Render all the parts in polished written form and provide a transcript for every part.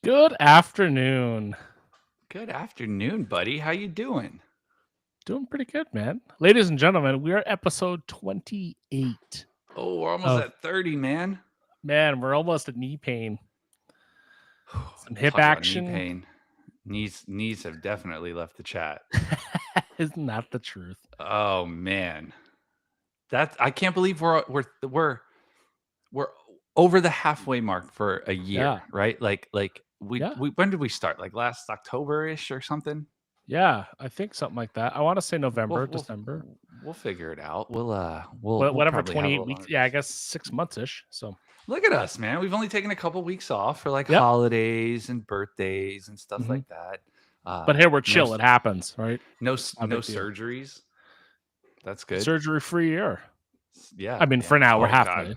Good afternoon. Good afternoon, buddy. How you doing? Doing pretty good, man. Ladies and gentlemen, we are episode 28 Oh, we're almost of at 30, man. man, we're almost at knee pain. Some hip Talk about knee action. pain. Knees have definitely left the chat. Isn't that the truth? Oh man. I can't believe we're over the halfway mark for a year, Yeah. right? Like Yeah. we when did we start? Like last October-ish or something? Yeah. I think something like that. I want to say We'll November, we'll December. we'll figure it out. We'll Whatever, probably have a 28 little weeks. longer. Yeah, I guess 6 months ish. So Look at us, man. We've only taken a couple weeks off for like yep. holidays and birthdays and stuff hmm like that. But here we're No chill. It happens, right? no Not a no big deal. surgeries. That's good. Surgery free year. Yeah, I mean, yeah. for now, we're Oh God, halfway.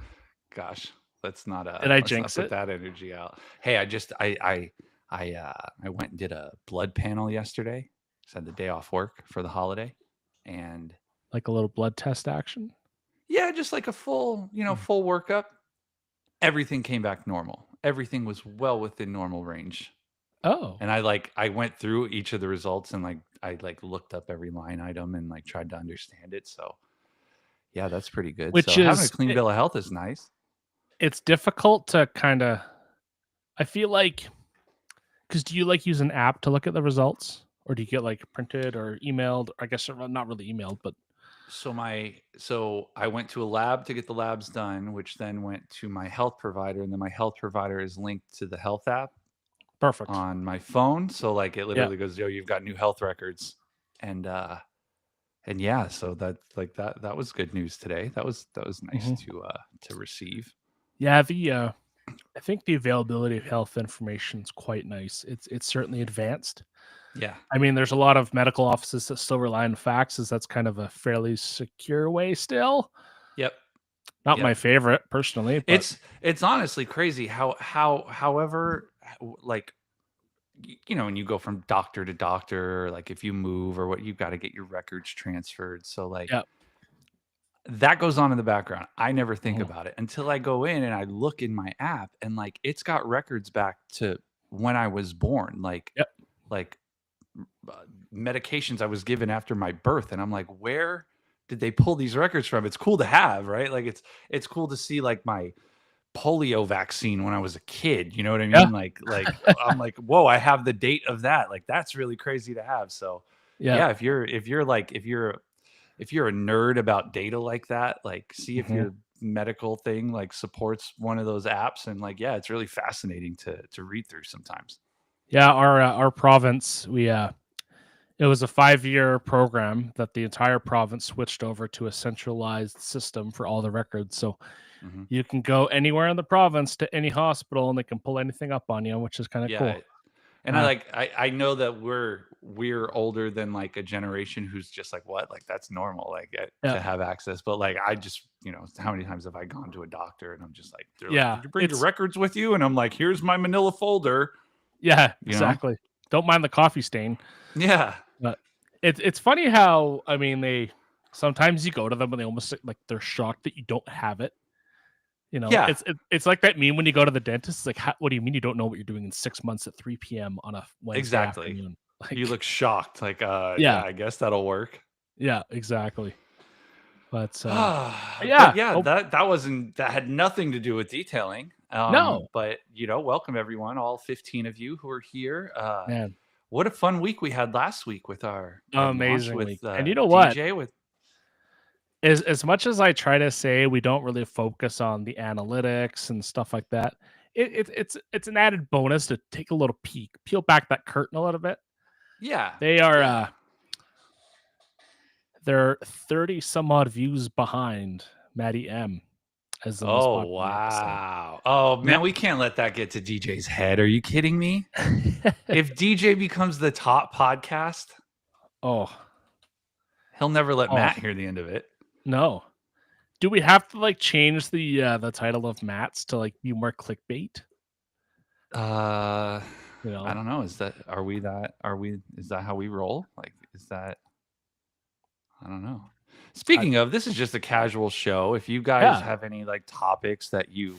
gosh, let's not Did I let's not jinx put it? that energy out. Hey, I went and did a blood panel yesterday. Just had the day off work for the holiday, and Like a little blood test action? yeah, just like a full full workup. Everything came back normal. Everything was well within normal range. Oh. And I went through each of the results and I looked up every line item and like tried to understand it. So yeah, that's pretty good. Which So having a is clean bill of health is nice. it's difficult to kind of I feel like because do you like use an app to look at the results or do you get like printed or emailed? I guess not really emailed, but So I went to a lab to get the labs done, which then went to my health provider, and then my health provider is linked to the health app perfect. on my phone. So like it Yeah. literally goes, "Yo, you've got new health records," and yeah, so that was good news today. That was nice hmm to receive. Yeah. I think the availability of health information is quite nice. It's certainly advanced. Yeah. I mean, there's a lot of medical offices that still rely on faxes. That's kind of a fairly secure way still. Yep. Not my Yep. favorite personally, but It's honestly crazy however like when you go from doctor to doctor, or like if you move or what, you've got to get your records transferred. So like yeah. that goes on in the background. I never think Mhm. about it until I go in and I look in my app and like it's got records back to when I was born, Yep. like uh, medications I was given after my birth, and I'm like, where did they pull these records from? It's cool to have, right? Like it's cool to see like my polio vaccine when I was a kid. You know what I Yeah. mean? Like I'm like, whoa, I have the date of that. Like that's really crazy to have. So Yeah. yeah, if you're a nerd about data like that, like see if Mhm. your medical thing like supports one of those apps, and like yeah, it's really fascinating to read through sometimes. Yeah. Our province, it was a 5-year program that the entire province switched over to a centralized system for all the records. So hmm you can go anywhere in the province to any hospital and they can pull anything up on you, which is kind of Yeah, cool. and Uh, I know that we're older than like a generation who's just like, what, like that's normal, like yeah. to have access. But like I just how many times have I gone to a doctor and I'm just like, they're like, Yeah. did you bring your records with you? And I'm like, here's my manila folder. Yeah, you know exactly. Don't mind the coffee stain. yeah. But it's funny how, I mean, they sometimes you go to them and they almost like they're shocked that you don't have it. Yeah, It's like that meme when you go to the dentist. It's like, what do you mean you don't know what you're doing in 6 months at 3 p.m. on a Wednesday exactly. afternoon? You Like, look shocked, like yeah, yeah, I guess that'll work. yeah, exactly. But But yeah, yeah, oh that had nothing to do with detailing. no, But welcome everyone, all 15 of you who are here. man, What a fun week we had last week with our launch amazing with week. And you know what? DJ with As much as I try to say we don't really focus on the analytics and stuff like that, it's an added bonus to take a little peek, peel back that curtain a little bit. yeah. They are Yeah. they're 30 some odd views behind Maddie M as the most Oh popular episode. wow. Oh man, Yep. we can't let that get to DJ's head. Are you kidding me? If DJ becomes the top podcast, oh, he'll never let oh Matt hear the end of it. no. Do we have to like change the title of Matt's to like be more clickbait? Uh You I know? don't know. Is that how we roll? Like is that I don't know. I, Speaking of, this is just a casual show. If you guys yeah, have any like topics that you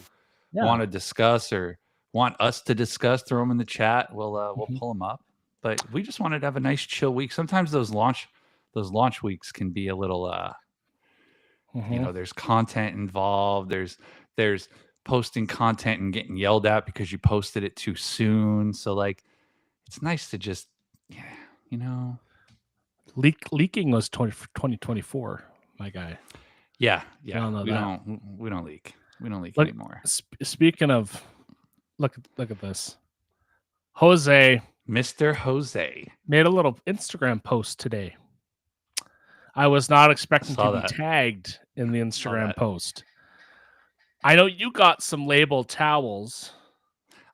yeah. want to discuss or want us to discuss, throw them in the chat. We'll Mhm. pull them up. But we just wanted to have a nice chill week. Sometimes those launch weeks can be a little Mhm. there's content involved. There's posting content and getting yelled at because you posted it too soon. So like it's nice to just Leaking was 2024, my guy. Yeah. We all know We that. don't leak. We don't leak Look, anymore. speaking of, look at this. Jose Mr. Jose. made a little Instagram post today. I was not expecting to Saw be that. tagged in the Instagram that. post. I know you got some labeled towels.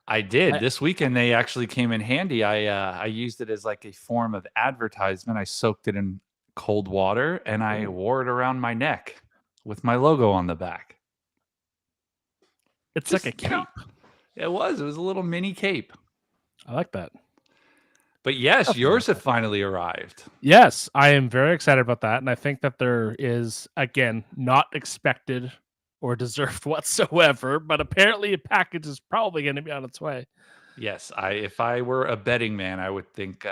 I did. This weekend they actually came in handy. I used it as like a form of advertisement. I soaked it in cold water and I wore it around my neck with my logo on the back. It's like a cape. It was a little mini cape. I like that. But yes, yours have finally arrived. Yes, I am very excited about that. And I think that there is, again, not expected or deserved whatsoever, but apparently a package is probably going to be on its way. Yes, if I were a betting man, I would think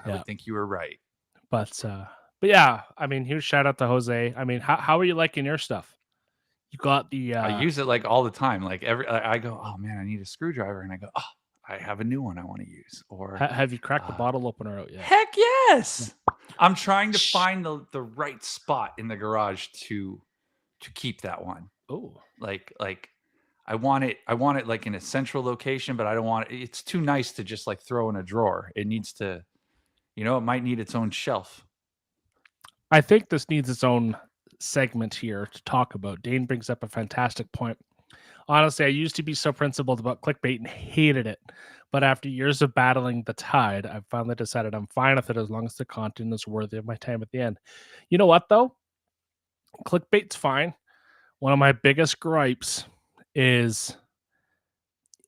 would think you were right. But yeah, I mean, huge shout out to Jose. I mean, how are you liking your stuff? You got the I use it like all the time. Like I go, oh man, I need a screwdriver, and I go, oh, I have a new one I want to use. Or have you cracked the bottle opener out yet? Heck yes. I'm trying to find the right spot in the garage to keep that one. Oh, like I want it like in a central location, but I don't want it. It's too nice to just like throw in a drawer. It needs to, it might need its own shelf. I think this needs its own segment here to talk about. Dane brings up a fantastic point. Honestly, I used to be so principled about clickbait and hated it. But after years of battling the tide, I've finally decided I'm fine with it as long as the content is worthy of my time at the end. You know what, though? Clickbait's fine. One of my biggest gripes is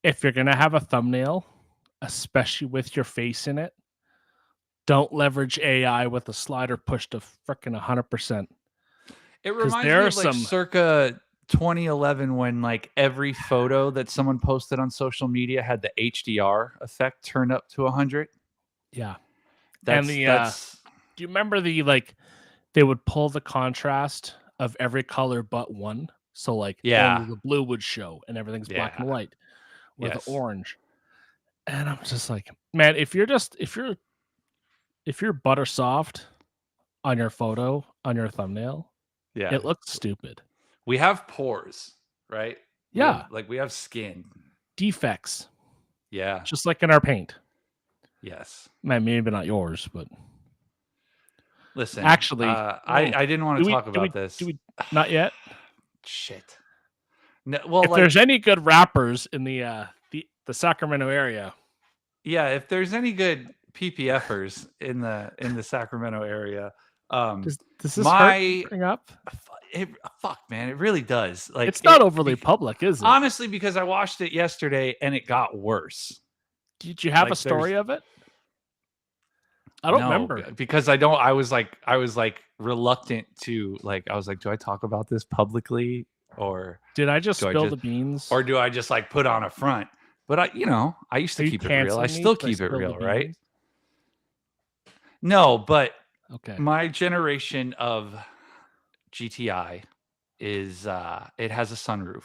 if you're going to have a thumbnail, especially with your face in it, don't leverage AI with a slider pushed to freaking 100%. It reminds me of like circa 2011 when like every photo that someone posted on social media had the HDR effect turned up to 100. Yeah. That's do you remember they would pull the contrast of every color but one? So like only the blue would show and everything's black and white with the orange. And I'm just like, man, if you're butter soft on your photo, on your thumbnail, it looks stupid. We have pores, right? Yeah. We have skin. Defects. Yeah. Just like in our paint. Yes. Maybe not yours, but listen. Actually, I didn't want to talk about this. Do we not yet? Shit. No, well, if there's any good rappers in the Sacramento area. Yeah, if there's any good PPFers in the Sacramento area, does this bring up? Fuck, man, it really does. Like, it's not overly public, is it? Honestly, because I watched it yesterday and it got worse. Did you have a story of it? I don't remember because I don't. I was like reluctant to I was like, do I talk about this publicly or did I just spill the beans or do I just like put on a front? But I used to keep it real. I still keep it real, right? No, but okay. My generation of GTI is it has a sunroof.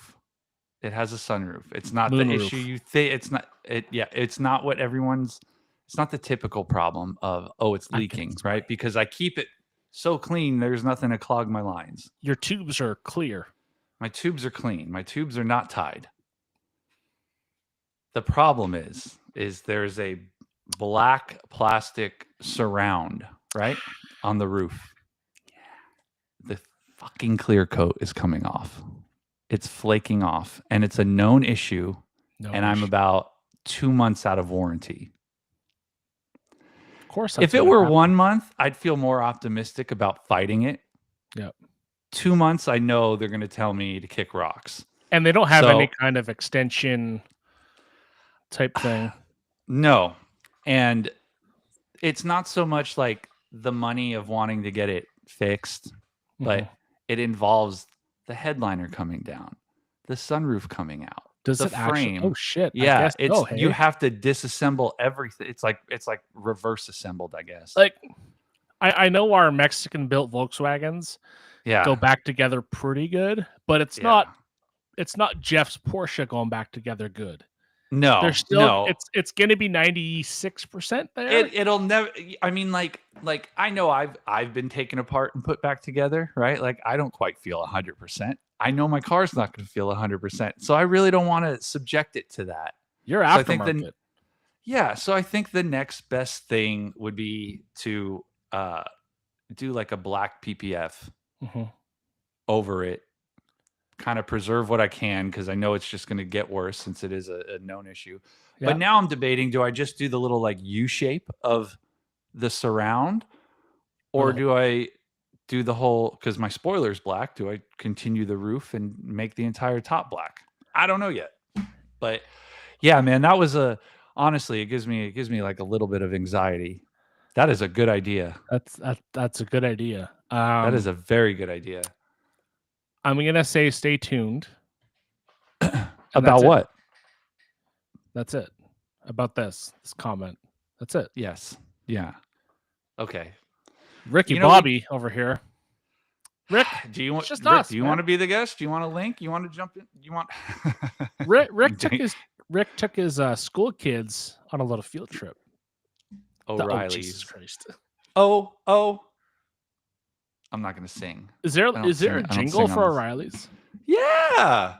It has a sunroof. It's not the issue you think. It's not it. Yeah, it's not what everyone's. It's not the typical problem of it's leaking, right? Because I keep it so clean. There's nothing to clog my lines. Your tubes are clear. My tubes are clean. My tubes are not tied. The problem is there's a black plastic surround right on the roof. The fucking clear coat is coming off. It's flaking off, and it's a known issue. I'm about 2 months out of warranty. Of course, if it were 1 month, I'd feel more optimistic about fighting it. Yep. 2 months, I know they're going to tell me to kick rocks, and they don't have any kind of extension type thing. No, and it's not so much like the money of wanting to get it fixed, but it involves the headliner coming down, the sunroof coming out, Does the it actually? frame. Oh shit! I Yeah, guess. it's Oh, hey. you have to disassemble everything. It's like reverse assembled, I guess. Like, I know our Mexican built Volkswagens Yeah, go back together pretty good, but it's yeah. not Jeff's Porsche going back together good. No, There's still no. it's going to be 96% there. It'll never. I mean, like I know I've been taken apart and put back together, right? Like I don't quite feel 100%. I know my car's not going to feel 100%, so I really don't want to subject it to that. You're So I think aftermarket. so I think the next best thing would be to do like a black PPF Mhm. over it, kind of preserve what I can because I know it's just going to get worse since it is a known issue. Yeah. But now I'm debating: do I just do the little like U shape of the surround, or the- do I do the whole? Because my spoiler's black. Do I continue the roof and make the entire top black? I don't know yet. But yeah, man, that was honestly, it gives me like a little bit of anxiety. That is a good idea. That's a good idea. That is a very good idea. I'm gonna say stay tuned. And About that's it. what? That's it. About this comment. That's it. Yes. Yeah. Okay. Ricky You know, Bobby over here. Rick, Do you want? it's just Rick, us, do you man. want to be the guest? Do you want a link? You want to jump in? You want? Rick took his school kids on a little field trip. Oh, Jesus O'Reilly's. Christ. Oh. I'm not going to sing. Is there I don't a sing- I don't jingle sing for on this. O'Reilly's? Yeah.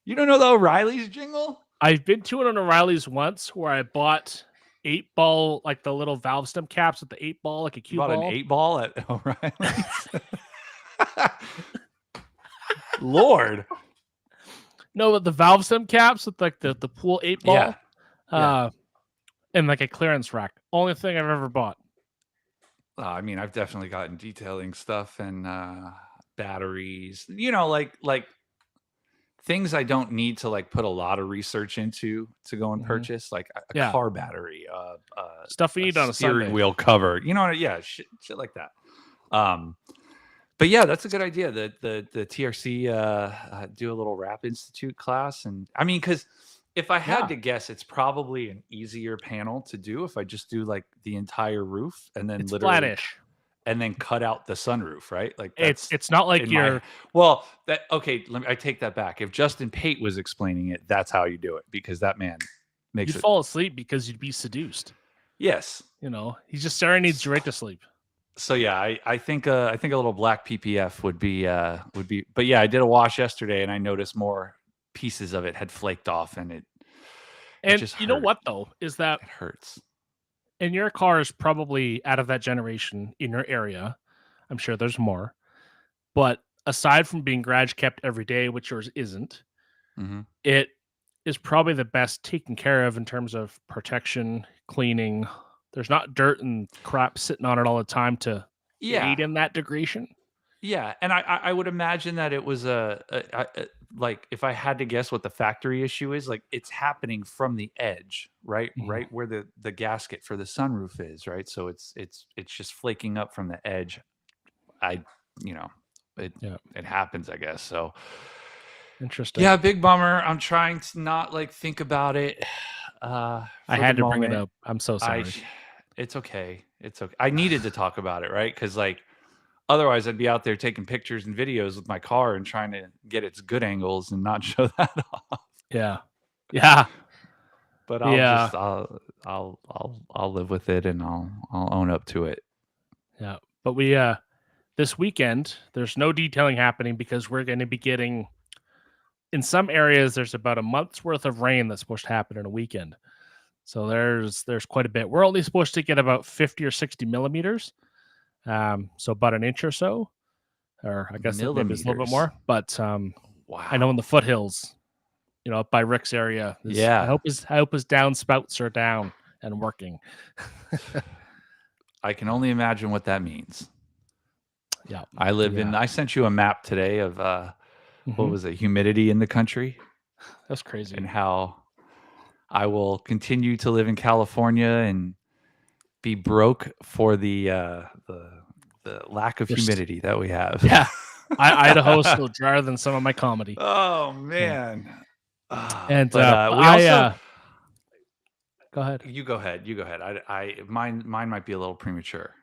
You don't know the O'Reilly's jingle? I've been to an O'Reilly's once where I bought 8-ball, like the little valve stem caps with the 8-ball, like a You cue bought ball. an 8-ball at O'Reilly's? Lord. No, but the valve stem caps with like the pool 8-ball. Yeah. Yeah. And like a clearance rack. Only thing I've ever bought. I mean, I've definitely gotten detailing stuff and batteries, like things I don't need to like put a lot of research into to go and Mhm. purchase, like a Yeah. car battery, Stuff we need on a steering Sunday. wheel cover, yeah, shit like that. But yeah, that's a good idea. The TRC do a little Rap Institute class, and I mean, because if I had Yeah. to guess, it's probably an easier panel to do if I just do like the entire roof and then It's literally flattish. and then cut out the sunroof, right? Like It's not like in my- you're well, I take that back. If Justin Pate was explaining it, that's how you do it, because that man makes you'd it. fall asleep because you'd be seduced. Yes. You know, he's just serenades you right to sleep. So yeah, I think a little black PPF would be. But yeah, I did a wash yesterday and I noticed more pieces of it had flaked off, and it And just you know hurt. what though, is that It hurts. and your car is probably out of that generation in your area. I'm sure there's more. But aside from being garage kept every day, which yours isn't, Mhm. it is probably the best taken care of in terms of protection, cleaning. There's not dirt and crap sitting on it all the time to Yeah. aid in that degradation. Yeah, and I would imagine that it was like, if I had to guess what the factory issue is, like it's happening from the edge, right? Mhm. Right where the gasket for the sunroof is, right? So it's just flaking up from the edge. It happens, I guess. So Interesting. yeah, big bummer. I'm trying to not like think about it. I had to bring it up. I'm so sorry. It's okay. It's okay. I needed to talk about it, right? Because like otherwise I'd be out there taking pictures and videos with my car and trying to get its good angles and not show that off. Yeah. Yeah. But Yeah. I'll live with it, and I'll own up to it. Yeah. But we this weekend there's no detailing happening because we're going to be getting, in some areas there's about a month's worth of rain that's supposed to happen in a weekend. So there's quite a bit. We're only supposed to get about 50 or 60 millimeters. So about an inch or so, or I guess maybe it's a little bit Millimeters. more. But Wow. I know in the foothills, up by Rick's area. Yeah. I hope his downspouts are down and working. I can only imagine what that means. Yeah. I live in. I sent you a map today of what was it? Humidity in the country. That's crazy. And how I will continue to live in California and be broke for the lack of humidity that we have. Yeah. Idaho's still drier than some of my comedy. Oh man. And But but we also go ahead. you go ahead. You go ahead. Mine might be a little premature.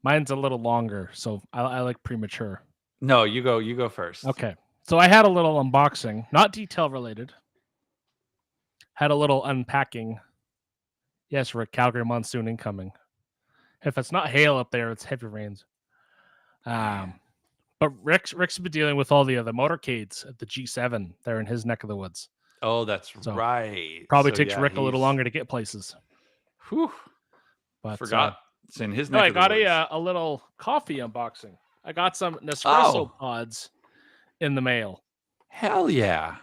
Mine's a little longer, so I like premature. No, you go first. Okay. So I had a little unboxing, not detail related. Had a little unpacking. Yes, Rick, Calgary monsoon incoming. If it's not hail up there, it's heavy rains. But Rick's been dealing with all the other motorcades at the G7 there in his neck of the woods. Oh, that's So, right. Probably So, takes yeah, Rick a little he's longer to get places. whew, But forgot it's in his no, neck I of the got woods. a little coffee unboxing. I got some Nespresso Oh. pods in the mail. Hell yeah.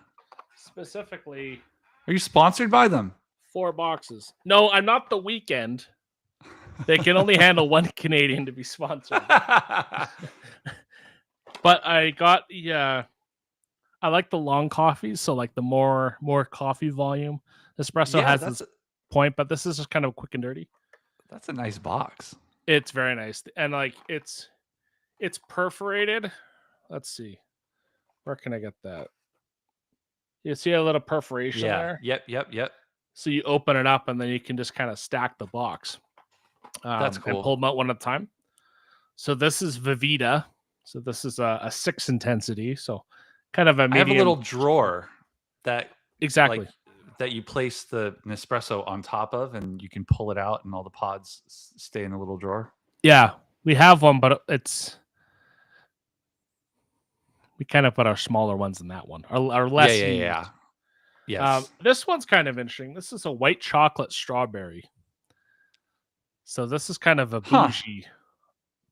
Specifically, Are you sponsored by them? 4 boxes. No, I'm not the Weekend. They can only handle one Canadian to be sponsored. But I got I like the long coffees, so like the more coffee volume. Espresso has this point, but this is just kind of quick and dirty. That's a nice box. It's very nice, and like it's perforated. Let's see, where can I get that? You see a little perforation there. Yep. So you open it up, and then you can just kind of stack the box. That's cool. And pull them out one at a time. So this is Vivita. So this is a 6 intensity. So kind of a medium. I have a little drawer that exactly like, that you place the Nespresso on top of, and you can pull it out, and all the pods stay in a little drawer. Yeah, we have one, but we kind of put our smaller ones in that one. Our less. Yeah. Yes. This one's kind of interesting. This is a white chocolate strawberry. So this is kind of a bougie.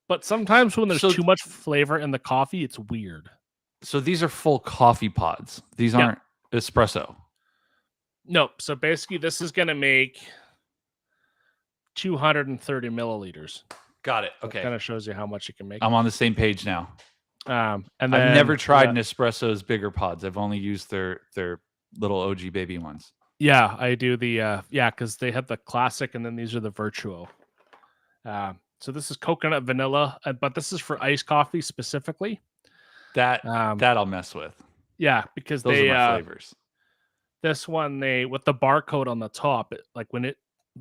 But sometimes when there's too much flavor in the coffee, it's weird. So these are full coffee pods. These aren't espresso. No. So basically, this is going to make 230 milliliters. Got it. Okay. Kind of shows you how much you can make. I'm on the same page now. And then, I've never tried Nespresso's bigger pods. I've only used their little OG baby ones. Yeah, I do the because they have the classic, and then these are the Virtuo. So this is coconut vanilla, but this is for iced coffee specifically. That I'll mess with. Yeah, because those are my flavors. This one, with the barcode on the top, like when it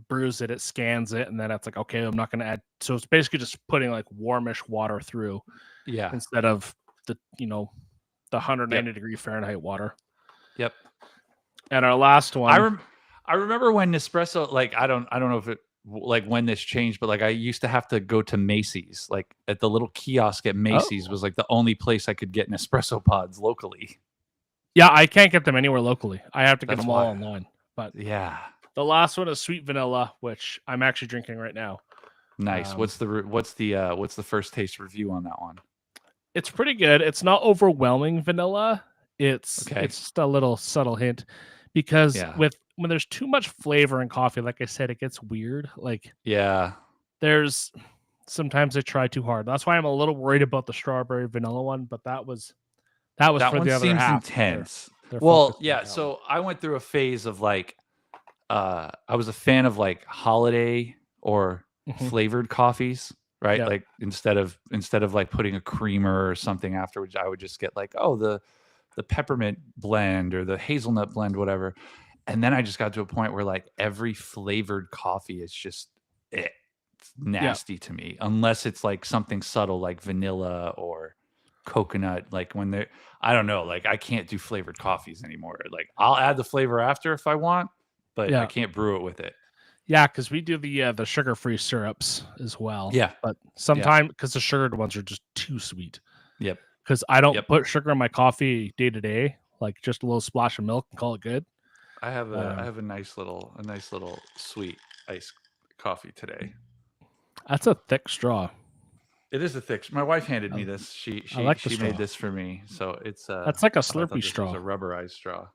brews it, it scans it, and then it's like, okay, I'm not going to add. So it's basically just putting like warmish water through, instead of the 190 degree Fahrenheit water. Yep. And our last one, I remember when Nespresso, like I don't know if it like when this changed, but like I used to have to go to Macy's, like at the little kiosk at Macy's was like the only place I could get Nespresso pods locally. Yeah, I can't get them anywhere locally. I have to get them all online. But yeah, the last one is sweet vanilla, which I'm actually drinking right now. Nice. What's the first taste review on that one? It's pretty good. It's not overwhelming vanilla. It's just a little subtle hint, because when there's too much flavor in coffee, like I said, it gets weird. Like there's sometimes I try too hard. That's why I'm a little worried about the strawberry vanilla one. But that was for the other half. Seems intense. Well, yeah. So I went through a phase of like, I was a fan of like holiday or flavored coffees, right? Yep. Like instead of like putting a creamer or something afterwards, I would just get like, the peppermint blend or the hazelnut blend, whatever. And then I just got to a point where like every flavored coffee is just it's nasty to me, unless it's like something subtle like vanilla or coconut. Like when they, I don't know, like I can't do flavored coffees anymore. Like I'll add the flavor after if I want, but I can't brew it with it. Yeah, because we do the sugar-free syrups as well. Yeah, but sometimes because the sugared ones are just too sweet. Yep. Because I don't put sugar in my coffee day to day, like just a little splash of milk and call it good. I have a nice little sweet iced coffee today. That's a thick straw. It is a thick. My wife handed me this. She made this for me, so it's that's like a Slurpee straw. It's a rubberized straw.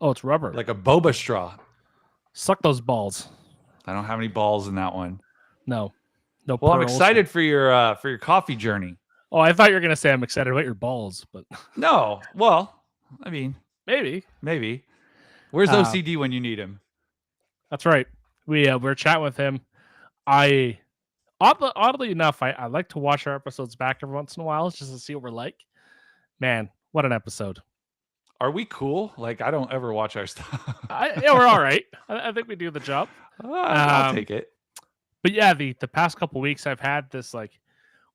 Oh, it's rubber, like a boba straw. Suck those balls. I don't have any balls in that one. No. Well, I'm excited for your coffee journey. Oh, I thought you were gonna say I'm excited about your balls, but no. Well, I mean, maybe. Where's OCD when you need him? That's right. We're chatting with him. Oddly enough, I like to watch our episodes back every once in a while just to see what we're like. Man, what an episode! Are we cool? Like, I don't ever watch our stuff. Yeah, we're all right. I think we do the job. I'll take it. But yeah, the past couple weeks I've had this like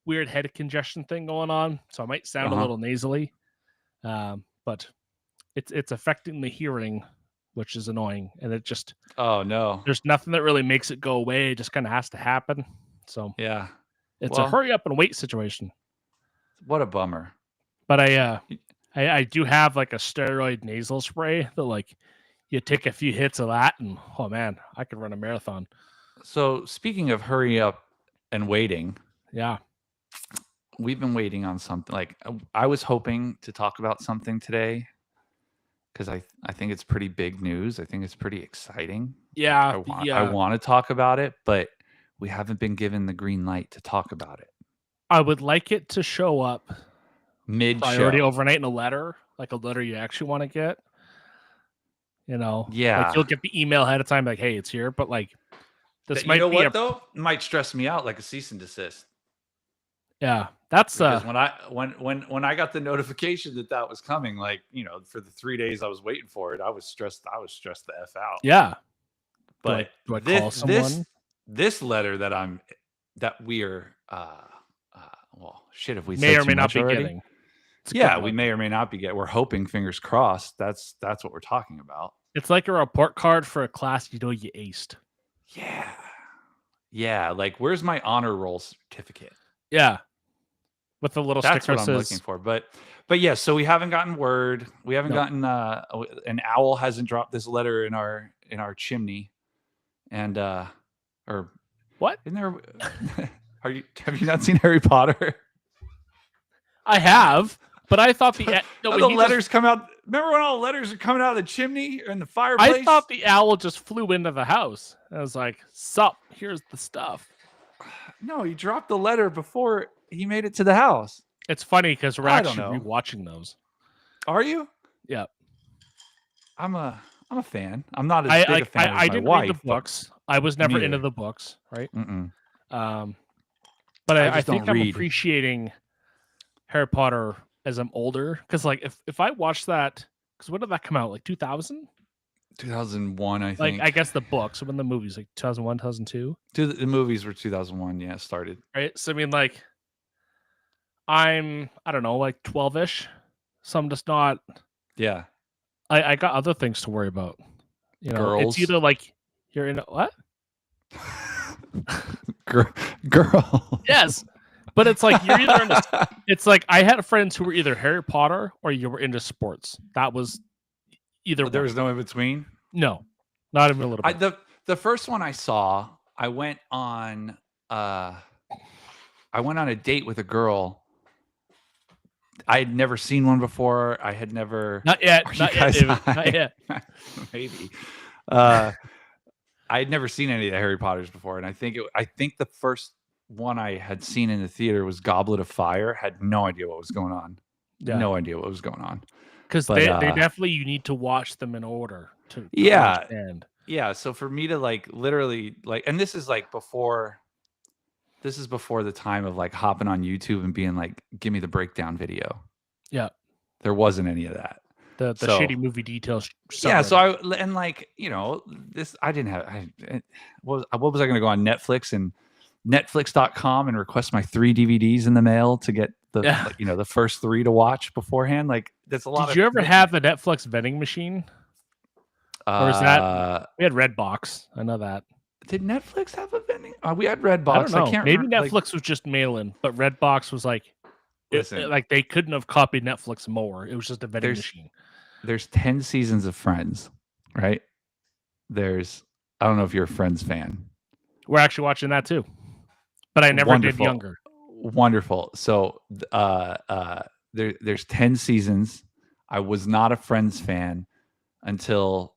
weird head congestion thing going on, so I might sound a little nasally. But it's affecting the hearing, which is annoying, and it just Oh no. there's nothing that really makes it go away. It just kind of has to happen. So Yeah. it's a Well, hurry up and wait situation. what a bummer. But I do have like a steroid nasal spray that like you take a few hits of that and oh man, I could run a marathon. So speaking of hurry up and waiting, Yeah. we've been waiting on something. Like I was hoping to talk about something today because I think it's pretty big news. I think it's pretty exciting. Yeah. I want to talk about it, but we haven't been given the green light to talk about it. I would like it to show up priority Mid-show. overnight in a letter, like a letter you actually want to get. You know, Yeah. like you'll get the email ahead of time, like, hey, it's here. But like, this You might know be what though? It might stress me out like a cease and desist. Yeah, that's Because when I got the notification that was coming, like, you know, for the 3 days I was waiting for it, I was stressed the F out. yeah. But do I call someone? this letter that we are well, shit, if we May said or too may not much be already? getting. It's a Yeah, good we one. may or may not be getting. We're hoping, fingers crossed. That's what we're talking about. It's like a report card for a class you know you aced. Yeah. Yeah, like where's my honor roll certificate? Yeah, with the little That's sticker what I'm that looking says, for. But yeah, so we haven't gotten word. We haven't No. gotten an owl hasn't dropped this letter in our chimney. And or "What? isn't there have you not seen Harry Potter? I have." But I thought the no, All but the he letters just, come out. Remember when all the letters are coming out of the chimney or in the fireplace? I thought the owl just flew into the house. I was like, "Sup? Here's the stuff." No, he dropped the letter before he made it to the house. It's funny because we're I don't actually know. rewatching those. Are you? Yeah, I'm a fan. I'm not as big a fan as I my didn't wife. read the books. I was never into neither. the books, right? Mm-mm. But I I just think don't I'm read. appreciating Harry Potter as I'm older because, like, if I watched that, because when did that come out? Like 2000? 2001, I Like, think. I guess the books. When the movies, like 2001, 2002, The movies were 2001. Yeah, it started. right? So I mean, like, I don't know, like 12ish. So I'm just not. Yeah. I got other things to worry about. You know, Girls. it's either like you're in what? Girl. Yes. But it's like you're either into. It's like I had friends who were either Harry Potter or you were into sports. That was either. There one. was no in between. No, not even a little bit. The first one I saw, I went on a date with a girl. I had never seen one before. I had never. Not yet. Are you Not yet. guys David, high? not yet. Maybe. I had never seen any of the Harry Potters before, and I think the first one I had seen in the theater was Goblet of Fire. Had no idea what was going on. Yeah. No idea what was going on. Because But, they definitely you need to watch them in order to Yeah. understand. Yeah, so for me to like literally like, and this is before the time of like hopping on YouTube and being like, give me the breakdown video. Yeah. There wasn't any of that. The So- shitty movie details. Yeah, so subreddit. and like, you know, this I didn't have what was I going to go on Netflix and netflix.com and request my 3 DVDs in the mail to get the Yeah. like, you know, the first 3 to watch beforehand? Like that's a lot Did you ever have the Netflix vending machine? or is that- We had Redbox. I know that. did Netflix have a vending? We had I don't Redbox. know. can't Maybe remember, Netflix was just mail-in, but Redbox was like, Listen. like they couldn't have copied Netflix more. It was just a vending There's- machine. There's 10 seasons of Friends, right? I don't know if you're a Friends fan. We're actually watching that too, but I never Wonderful. did younger. Wonderful. So there's 10 seasons. I was not a Friends fan until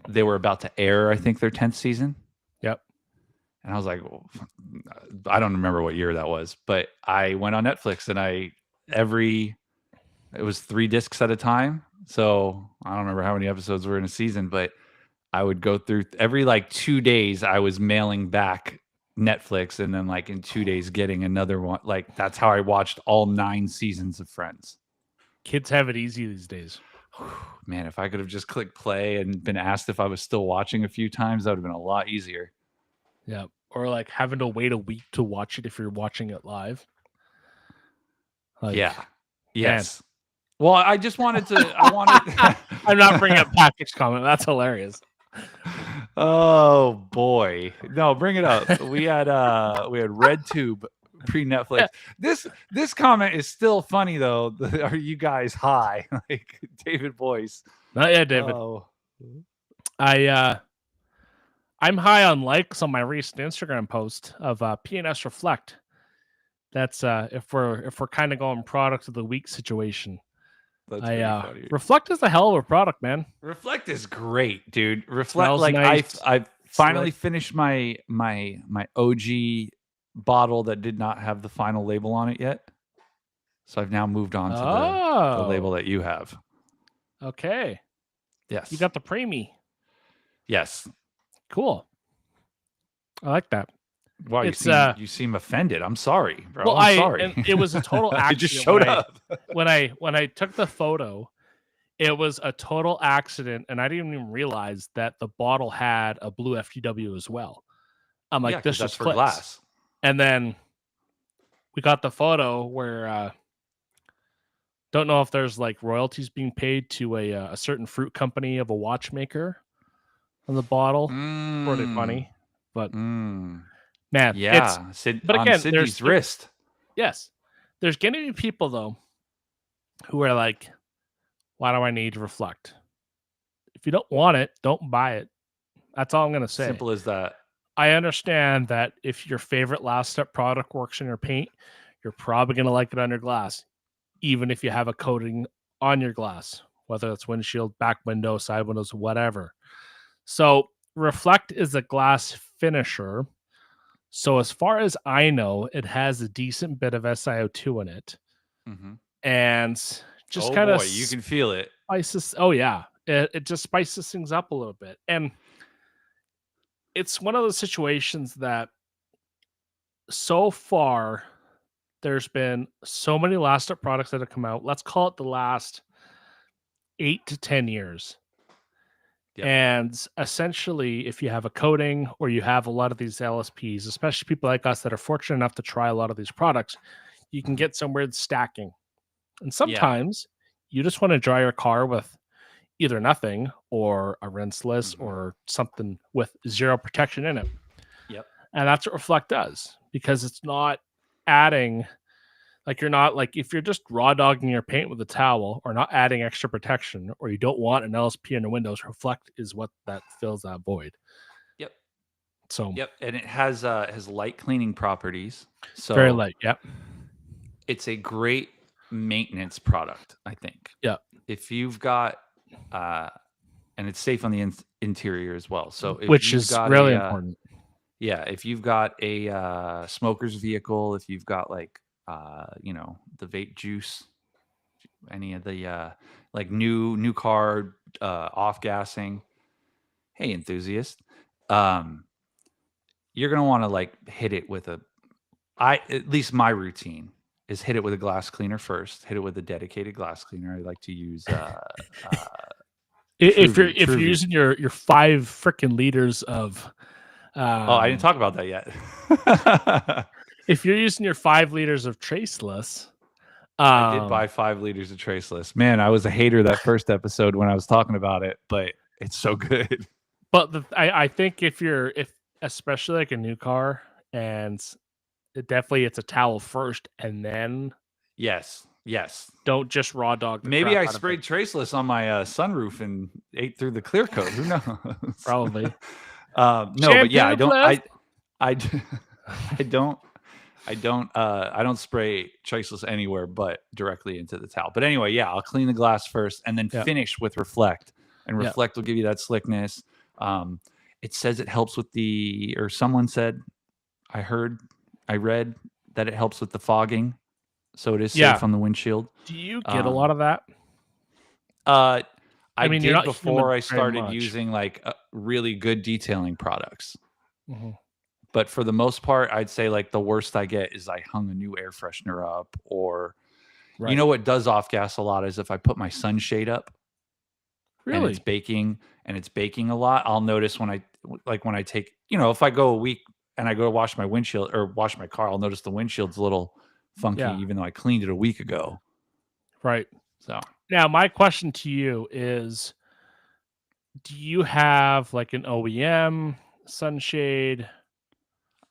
they were about to air, I think, their 10th season. Yep. And I was like, well, I don't remember what year that was, but I went on Netflix and it was 3 discs at a time. So I don't remember how many episodes were in a season, but I would go through every like 2 days. I was mailing back Netflix and then like in 2 days getting another one. Like that's how I watched all 9 seasons of Friends. Kids have it easy these days. Man, if I could have just clicked play and been asked if I was still watching a few times, that would have been a lot easier. Yeah. Or like having to wait a week to watch it if you're watching it live. Like, Yeah. man. Yes. Well, I just wanted to. I wanted. I'm not bringing up package comment. That's hilarious. Oh boy, no, bring it up. We had RedTube pre-Netflix. This comment is still funny though. Are you guys high? Like David Boyce. Not yet, David. Oh. I'm high on likes on my recent Instagram post of PNS Reflect. That's if we're kind of going product of the week situation. That's pretty funny. Reflect is a hell of a product, man. Reflect is great, dude. Reflect, Smells like nice, I finally finished my OG bottle that did not have the final label on it yet. So I've now moved on to the label that you have. Okay. Yes. You got the preemie. Yes. Cool. I like that. Wow, you seem offended. I'm sorry, bro. Well, I'm sorry. And it was a total accident. I just showed up. When I took the photo, it was a total accident, and I didn't even realize that the bottle had a blue FTW as well. I'm like, this that's just for clicks. glass. And then we got the photo where don't know if there's like royalties being paid to a certain fruit company of a watchmaker on the bottle. Pretty funny, but man, yeah. But again, Sydney's wrist. Yes, there's going to be people though who are like, why do I need to Reflect? If you don't want it, don't buy it. That's all I'm going to say. Simple as that. I understand that if your favorite last step product works in your paint, you're probably going to like it on your glass, even if you have a coating on your glass, whether it's windshield, back window, side windows, whatever. So Reflect is a glass finisher. So as far as I know, it has a decent bit of SiO2 in it. And just kind of you can feel it. Spices. Oh yeah. It just spices things up a little bit. And it's one of those situations that so far there's been so many last step products that have come out. Let's call it the last 8 to 10 years. Yep. And essentially, if you have a coating or you have a lot of these LSPs, especially people like us that are fortunate enough to try a lot of these products, you can get some weird stacking. And sometimes you just want to dry your car with either nothing or a rinseless or something with zero protection in it. Yep. And that's what Reflect does, because it's not adding, like you're not like, if you're just raw dogging your paint with a towel or not adding extra protection, or you don't want an LSP in the windows, Reflect is what that fills that void. Yep. So and it has light cleaning properties. So very light. Yep. It's a great maintenance product, I think. Yeah. If you've got and it's safe on the interior as well. So if which is really important. Yeah, if you've got a smoker's vehicle, if you've got like the vape juice, any of the like new car off gassing, hey enthusiast, you're gonna want to like hit it with at least my routine is hit it with a glass cleaner first. Hit it with a dedicated glass cleaner. I like to use if you're using your 5 freaking liters of I didn't talk about that yet. If you're using your 5 liters of Traceless, I did buy 5 liters of Traceless. Man, I was a hater that first episode when I was talking about it, but it's so good. But I think if especially like a new car, and it's a towel first, and then yes, don't just raw dog. Maybe I sprayed Traceless on my sunroof and ate through the clear coat. Who knows? Probably. No, but yeah, I don't spray Traceless anywhere but directly into the towel. But anyway, yeah, I'll clean the glass first and then finish with Reflect, and Reflect will give you that slickness. It says it helps with someone said, I read that it helps with the fogging, so it is safe on the windshield. Do you get a lot of that? I mean, did before I started using like really good detailing products. But for the most part, I'd say like the worst I get is I hung a new air freshener up, or you know what does off gas a lot is if I put my sunshade up and it's Really? baking a lot, I'll notice when I take, if I go a week and I go to wash my windshield or wash my car, I'll notice the windshield's a little funky, Yeah. even though I cleaned it a week ago. Right. So Now, my question to you is, do you have like an OEM sunshade,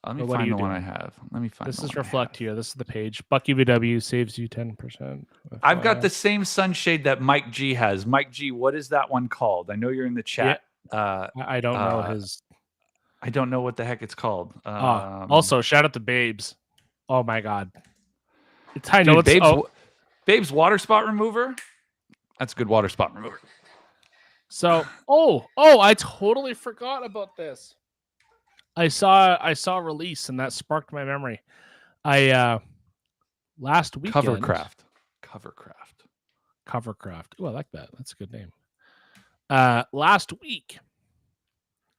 let me or what are find you the one I doing? have. Let me find This the is one I Reflect have. here. This is the page. Bucky VW saves you 10%. I've got FYI. the same sunshade that Mike G has. Mike G, what is that one called? I know you're in the Yeah, chat. I don't know his. I don't know what the heck it's called. Also, shout out to Babes. Oh my God. I know Dude, it's. Oh, Babe's water spot remover. That's a good water spot remover. so I totally forgot about this. I saw a release and that sparked my memory. I last weekend Covercraft. Oh, I like that. That's a good name. Last week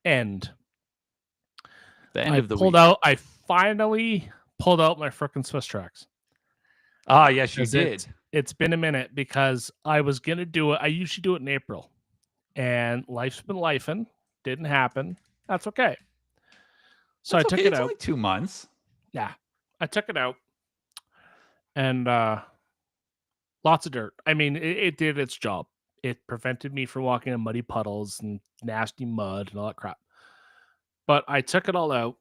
end. The end of the week. I finally pulled out my frickin' Swiss tracks. Ah, yes, you did. It's been a minute because I was gonna do it. I usually do it in April, and life's been lifing. Didn't happen. That's okay. So That's I took okay. it It's out. only 2 months. Yeah, I took it out, and lots of dirt. I mean, it did its job. It prevented me from walking in muddy puddles and nasty mud and all that crap. But I took it all out,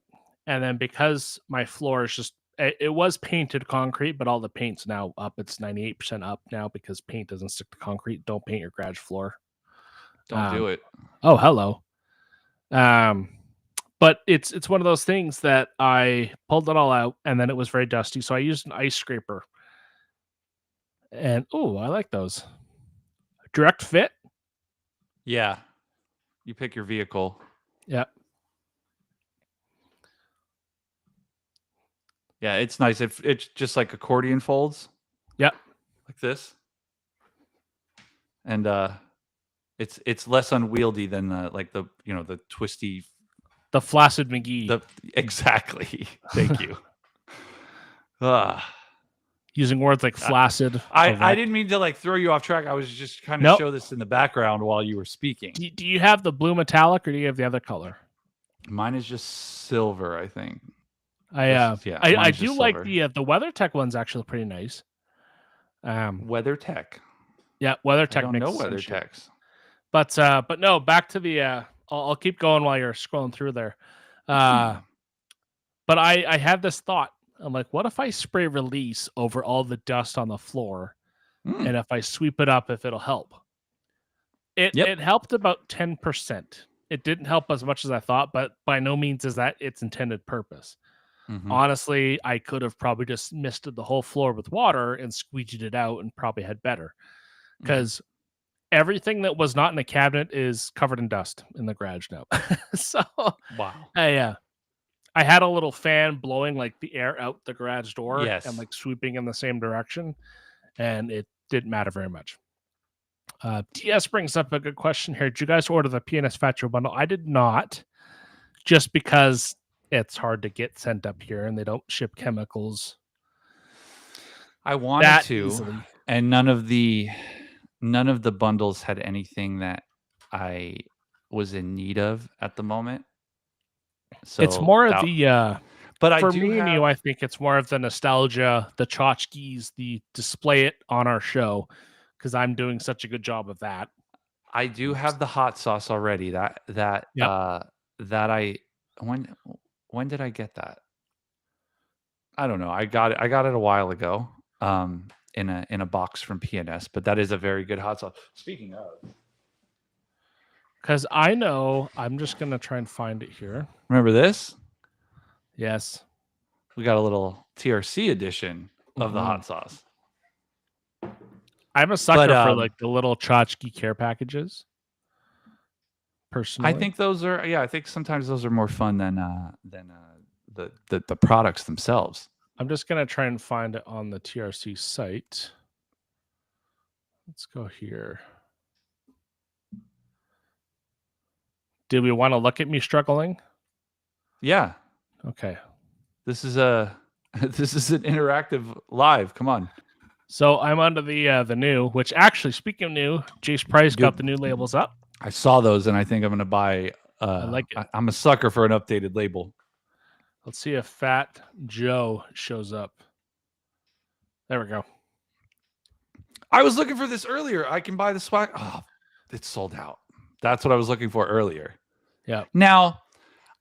and then because my floor is just it was painted concrete, but all the paint's now up. It's 98% up now because paint doesn't stick to concrete. Don't paint your garage floor. Don't do it. Oh, hello. But it's one of those things that I pulled it all out, and then it was very dusty, so I used an ice scraper. And oh, I like those. Direct fit. Yeah. You pick your vehicle. Yeah. Yeah, it's nice. It's just like accordion folds. Yep. Like this. And it's less unwieldy than the twisty, the flaccid McGee. Exactly. Thank you. Using words like flaccid. I didn't mean to like throw you off track. I was just kind of show this in the background while you were speaking. Do you have the blue metallic or do you have the other color? Mine is just silver, I think. I do like the WeatherTech one's actually pretty nice. WeatherTech. Yeah, WeatherTech. I don't know WeatherTechs. But no, back to the I'll keep going while you're scrolling through there. But I had this thought. I'm like, what if I spray release over all the dust on the floor, and if I sweep it up, if it'll help? It helped about 10%. It didn't help as much as I thought, but by no means is that its intended purpose. Honestly, I could have probably just misted the whole floor with water and squeegeed it out and probably had better. Because everything that was not in the cabinet is covered in dust in the garage now. So wow. I had a little fan blowing like the air out the garage door and like sweeping in the same direction, and it didn't matter very much. TS brings up a good question here. Did you guys order the PNS Fat Joe bundle? I did not, just because it's hard to get sent up here and they don't ship chemicals. I wanted to easily. And none of the bundles had anything that I was in need of at the moment. So it's more of the but for me and you, I think it's more of the nostalgia, the tchotchkes, the display it on our show, because I'm doing such a good job of that. I do have the hot sauce already. That I when did I get that? I don't know. I got it a while ago. In a box from PNS, but that is a very good hot sauce. Speaking of, because I know, I'm just gonna try and find it here. Remember this? Yes, we got a little TRC edition of the hot sauce. I'm a sucker for like the little tchotchke care packages. Personally, I think those are I think sometimes those are more fun than the products themselves. I'm just gonna try and find it on the TRC site. Let's go here. Do we want to look at me struggling? Yeah. Okay. This is an interactive live. Come on. So I'm onto the new, which actually, speaking of new, Jace Price got Dude. the new labels up. I saw those, and I think I'm going to buy. I like it. I'm a sucker for an updated label. Let's see if Fat Joe shows up. There we go. I was looking for this earlier. I can buy the swag. Oh, it's sold out. That's what I was looking for earlier. Yeah. Now,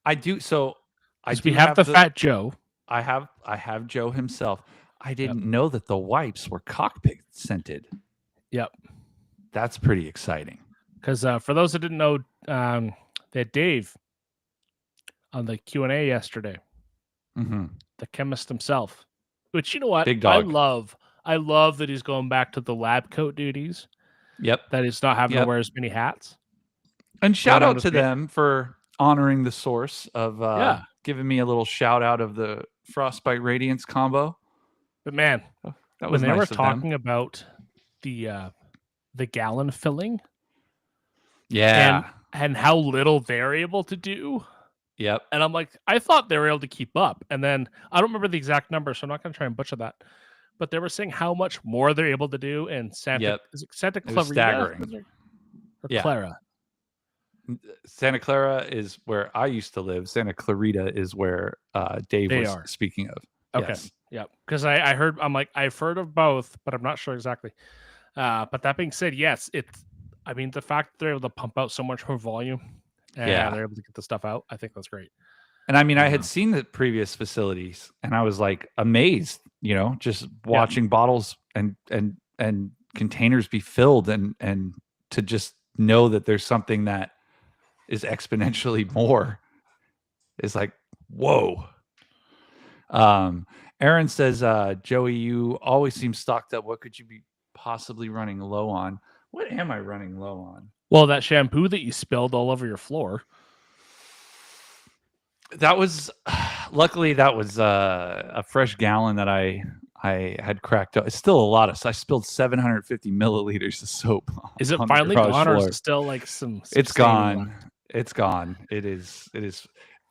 I do. So I do We have the Fat Joe. I have Joe himself. I didn't know that the wipes were cockpit scented. Yep. That's pretty exciting. Because for those that didn't know, they had Dave on the Q&A yesterday, the chemist himself. Which, you know what? Big dog. I love that he's going back to the lab coat duties. Yep. That he's not having to wear as many hats. And shout out to them for honoring the source of giving me a little shout out of the Frostbite Radiance combo. But man, that was when they nice were of talking them. about the gallon filling, yeah, and how little they're able to do. Yep. And I'm like, I thought they were able to keep up. And then I don't remember the exact number, so I'm not going to try and butcher that. But they were saying how much more they're able to do in Santa Clarita? Staggering. Or Clara? Santa Clara is where I used to live. Santa Clarita is where Dave was speaking of. Okay. Yes. Yep. Because I heard, I'm like, I've heard of both, but I'm not sure exactly. But that being said, yes, the fact that they're able to pump out so much more volume and they're able to get the stuff out, I think that's great. And I mean, I had seen the previous facilities and I was like amazed, just watching bottles and containers be filled and to just know that there's something that is exponentially more is like, whoa. Aaron says, Joey, you always seem stocked up. What could you be possibly running low on? What am I running low on? Well, that shampoo that you spilled all over your floor. That was, luckily, that was a fresh gallon that I had cracked up. It's still a lot I spilled 750 milliliters of soap. Is it finally gone, or is it still like some it's gone. Left? It's gone. It is.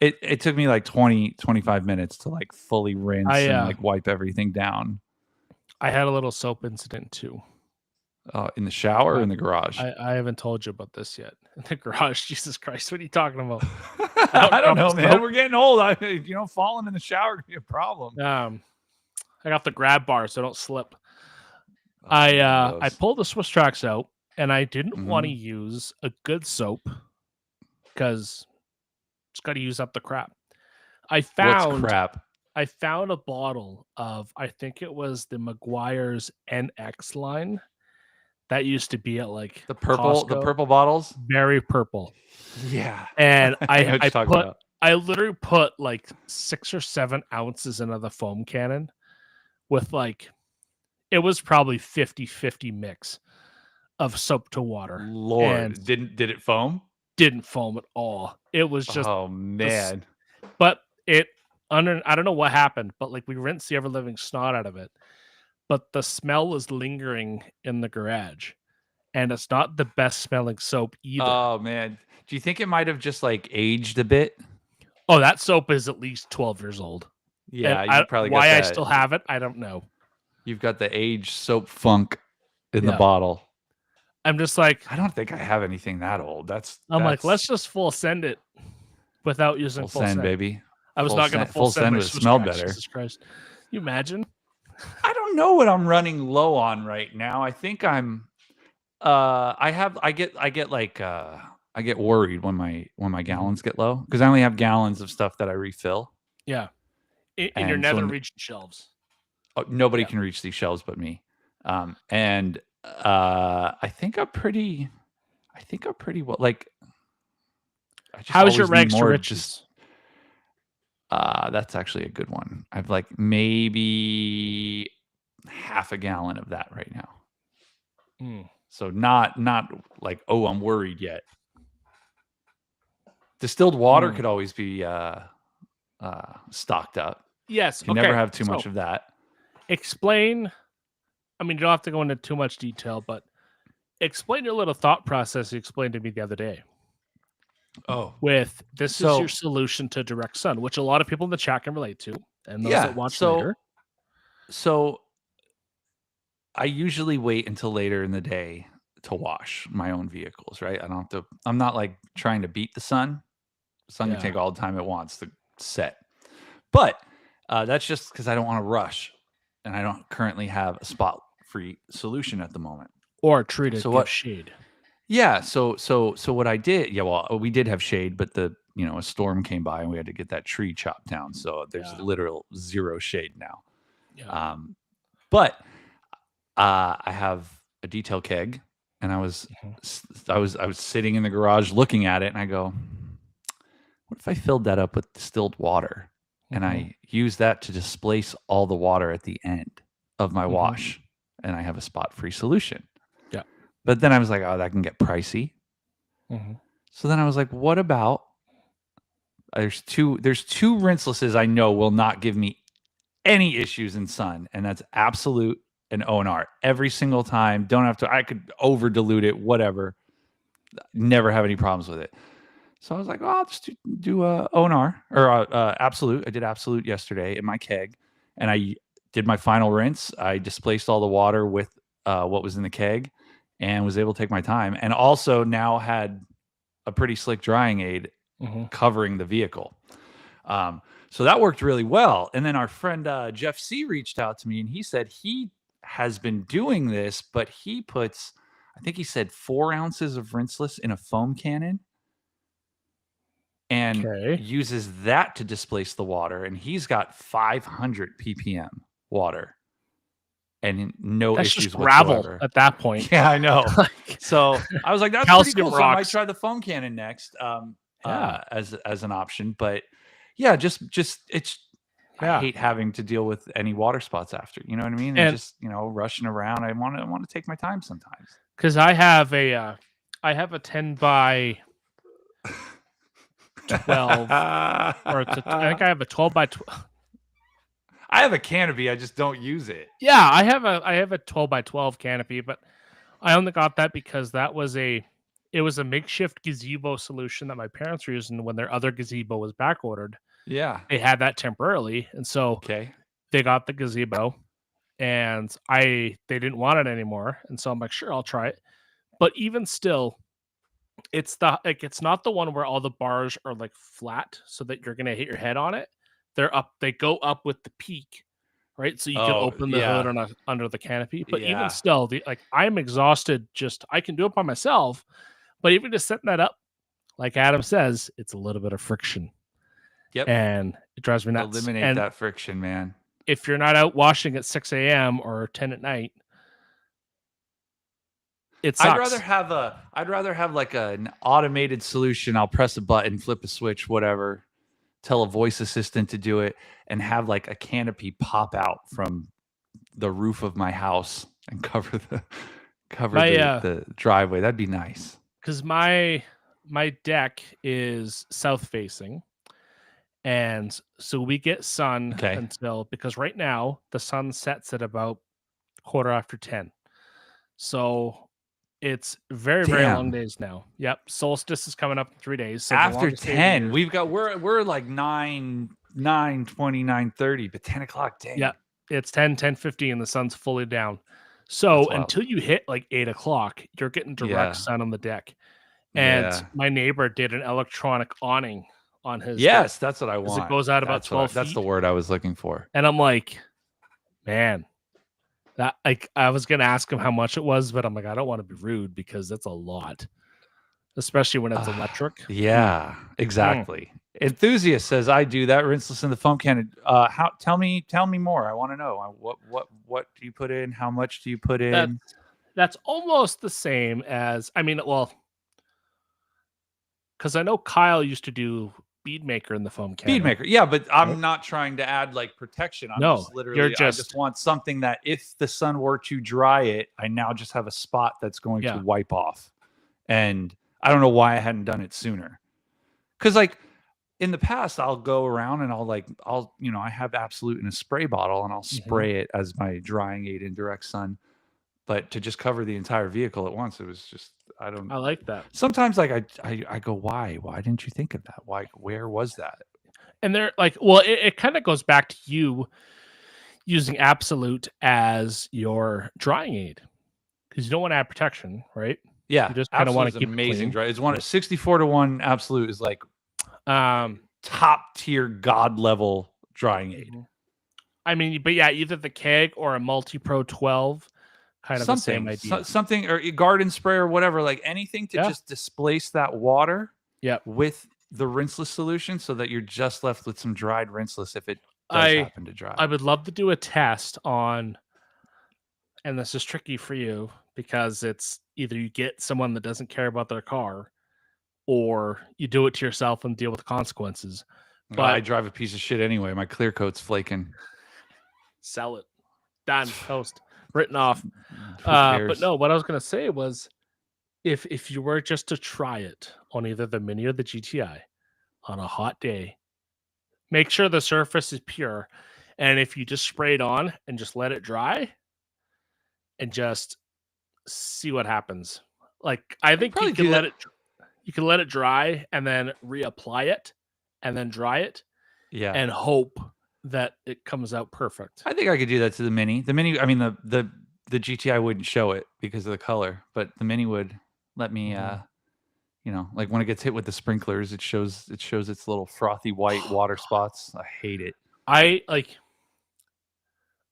It took me like 25 minutes to like fully rinse and like wipe everything down. I had a little soap incident too. In the shower or in the garage? I haven't told you about this yet. In the garage, Jesus Christ, what are you talking about? I don't know, man. We're getting old. Falling in the shower could be a problem. I got the grab bar so I don't slip. I pulled the Swiss Tracks out and I didn't want to use a good soap because it's got to use up the crap. What's crap? I found a bottle of, I think it was the Meguiar's NX line. That used to be at like the purple, Costco. The purple bottles, very purple. Yeah, and I literally put like 6 or 7 ounces into the foam cannon with like, it was probably 50-50 mix of soap to water. Lord, and did it foam? Didn't foam at all. It was just, oh man. But I don't know what happened, but like we rinsed the ever living snot out of it. But the smell is lingering in the garage, and it's not the best smelling soap either. Oh man, do you think it might have just like aged a bit? Oh, that soap is at least 12 years old. Yeah, you probably got I still have it, I don't know. You've got the aged soap funk in the bottle. I'm just like, I don't think I have anything that old. I'm like, let's just full send it without using full send, baby. I was not going to full send. Would smell better. Jesus Christ, you imagine? I don't know what I'm running low on right now. I think I'm I get worried when my gallons get low because I only have gallons of stuff that I refill. Yeah. In your nether region shelves. Nobody can reach these shelves but me. I think I'm pretty well, like how's your rags to riches? That's actually a good one. I've like maybe half a gallon of that right now. So not like, oh, I'm worried yet. Distilled water could always be stocked up. Yes. You never have too much of that. Explain. I mean, you don't have to go into too much detail, but explain your little thought process you explained to me the other day. Oh, with this is your solution to direct sun, which a lot of people in the chat can relate to, and those that watch later. So I usually wait until later in the day to wash my own vehicles, right? I don't have to. I'm not like trying to beat the sun. The sun can Yeah. take all the time it wants to set. But that's just because I don't want to rush, and I don't currently have a spot-free solution at the moment. Or a tree to So give what? shade. Yeah. So what I did? Yeah. Well, we did have shade, but a storm came by and we had to get that tree chopped down. So there's Yeah. literal zero shade now. Yeah. But I have a detail keg, and I was sitting in the garage looking at it, and I go, what if I filled that up with distilled water, and I use that to displace all the water at the end of my wash, and I have a spot-free solution. Yeah. But then I was like, oh, that can get pricey. So then I was like, what about there's two rinselesses I know will not give me any issues in sun, and that's Absolute and ONR. Every single time, don't have to. I could over dilute it, whatever. Never have any problems with it. So I was like, oh, I'll just do ONR or Absolute. I did Absolute yesterday in my keg, and I did my final rinse. I displaced all the water with what was in the keg, and was able to take my time. And also now had a pretty slick drying aid covering the vehicle. So that worked really well. And then our friend Jeff C reached out to me, and he said he has been doing this, but he puts, I think he said 4 ounces of rinseless in a foam cannon and uses that to displace the water. And he's got 500 ppm water and no That's issues just gravel whatsoever at that point. Yeah, I know. So I was like, that's pretty cool. So I might try the foam cannon next as an option. But yeah, just it's I hate having to deal with any water spots after. You know what I mean? And just rushing around. I want to take my time sometimes. Because I have a 10 by 12, or I think I have a 12 by 12. I have a canopy. I just don't use it. Yeah, I have a 12 by 12 canopy, but I only got that because it was a makeshift gazebo solution that my parents were using when their other gazebo was back ordered. Yeah, they had that temporarily, and so they got the gazebo, and they didn't want it anymore, and so I'm like, sure, I'll try it. But even still, it's not the one where all the bars are like flat so that you're gonna hit your head on it. They're up. They go up with the peak, right? So you can open the hood under the canopy. But even still, I'm exhausted. I can do it by myself, but even just setting that up, like Adam says, it's a little bit of friction. Yep. And it drives me nuts. Eliminate that friction, man. If you're not out washing at 6 a.m. or 10 at night, it sucks. I'd rather have like an automated solution. I'll press a button, flip a switch, whatever. Tell a voice assistant to do it, and have like a canopy pop out from the roof of my house and cover the driveway. That'd be nice. Because my deck is south facing, and so we get sun because right now the sun sets at about 10:15. So it's very long days now. Yep, solstice is coming up in 3 days. So after 10, we're like 9:20, 9:30, but 10 o'clock. Dang. Yeah, it's 10:50, and the sun's fully down. So until you hit like 8 o'clock, you're getting direct sun on the deck. And my neighbor did an electronic awning on his. Yes, that's what I want. It goes out about 12 feet. That's the word I was looking for. And I'm like, man. That I was gonna ask him how much it was, but I'm like, I don't want to be rude because that's a lot, especially when it's electric. Yeah, exactly. Enthusiast says, I do that rinseless in the foam cannon. Tell me more. I want to know what do you put in? How much do you put in? That's almost the same as because I know Kyle used to do bead maker in the foam cannon. Bead maker, yeah, but I'm not trying to add like protection. I just want something that if the sun were to dry it, I now just have a spot that's going to wipe off. And I don't know why I hadn't done it sooner. Because like in the past, I'll go around and I have Absolute in a spray bottle and I'll spray it as my drying aid in direct sun. But to just cover the entire vehicle at once, it was just I like that. Sometimes like I go, why didn't you think of that? Where was that? And they're like, well, it kind of goes back to you using Absolute as your drying aid because you don't want to add protection, right? Yeah, You just kind of want to Absolute's keep it amazing clean. dry. It's 64-1 Absolute is like top tier god level drying aid. I mean, but yeah, either the keg or a Multi Pro 12, kind of the same idea. Something or garden spray or whatever, like anything to just displace that water with the rinseless solution so that you're just left with some dried rinseless if it does happen to dry. I would love to do a test on, and this is tricky for you because it's either you get someone that doesn't care about their car or you do it to yourself and deal with the consequences. But I drive a piece of shit anyway. My clear coat's flaking. Sell it. Done. Toast. Written off. But no, what I was going to say was if you were just to try it on either the Mini or the GTI on a hot day, make sure the surface is pure. And if you just spray it on and just let it dry and just see what happens. Like, I think you can let it dry and then reapply it and then dry it. Yeah. And hope that it comes out perfect. I think I could do that to the Mini. The Mini, I mean, the GTI wouldn't show it because of the color, but the Mini would let me, like when it gets hit with the sprinklers, it shows its little frothy white water spots. I hate it. I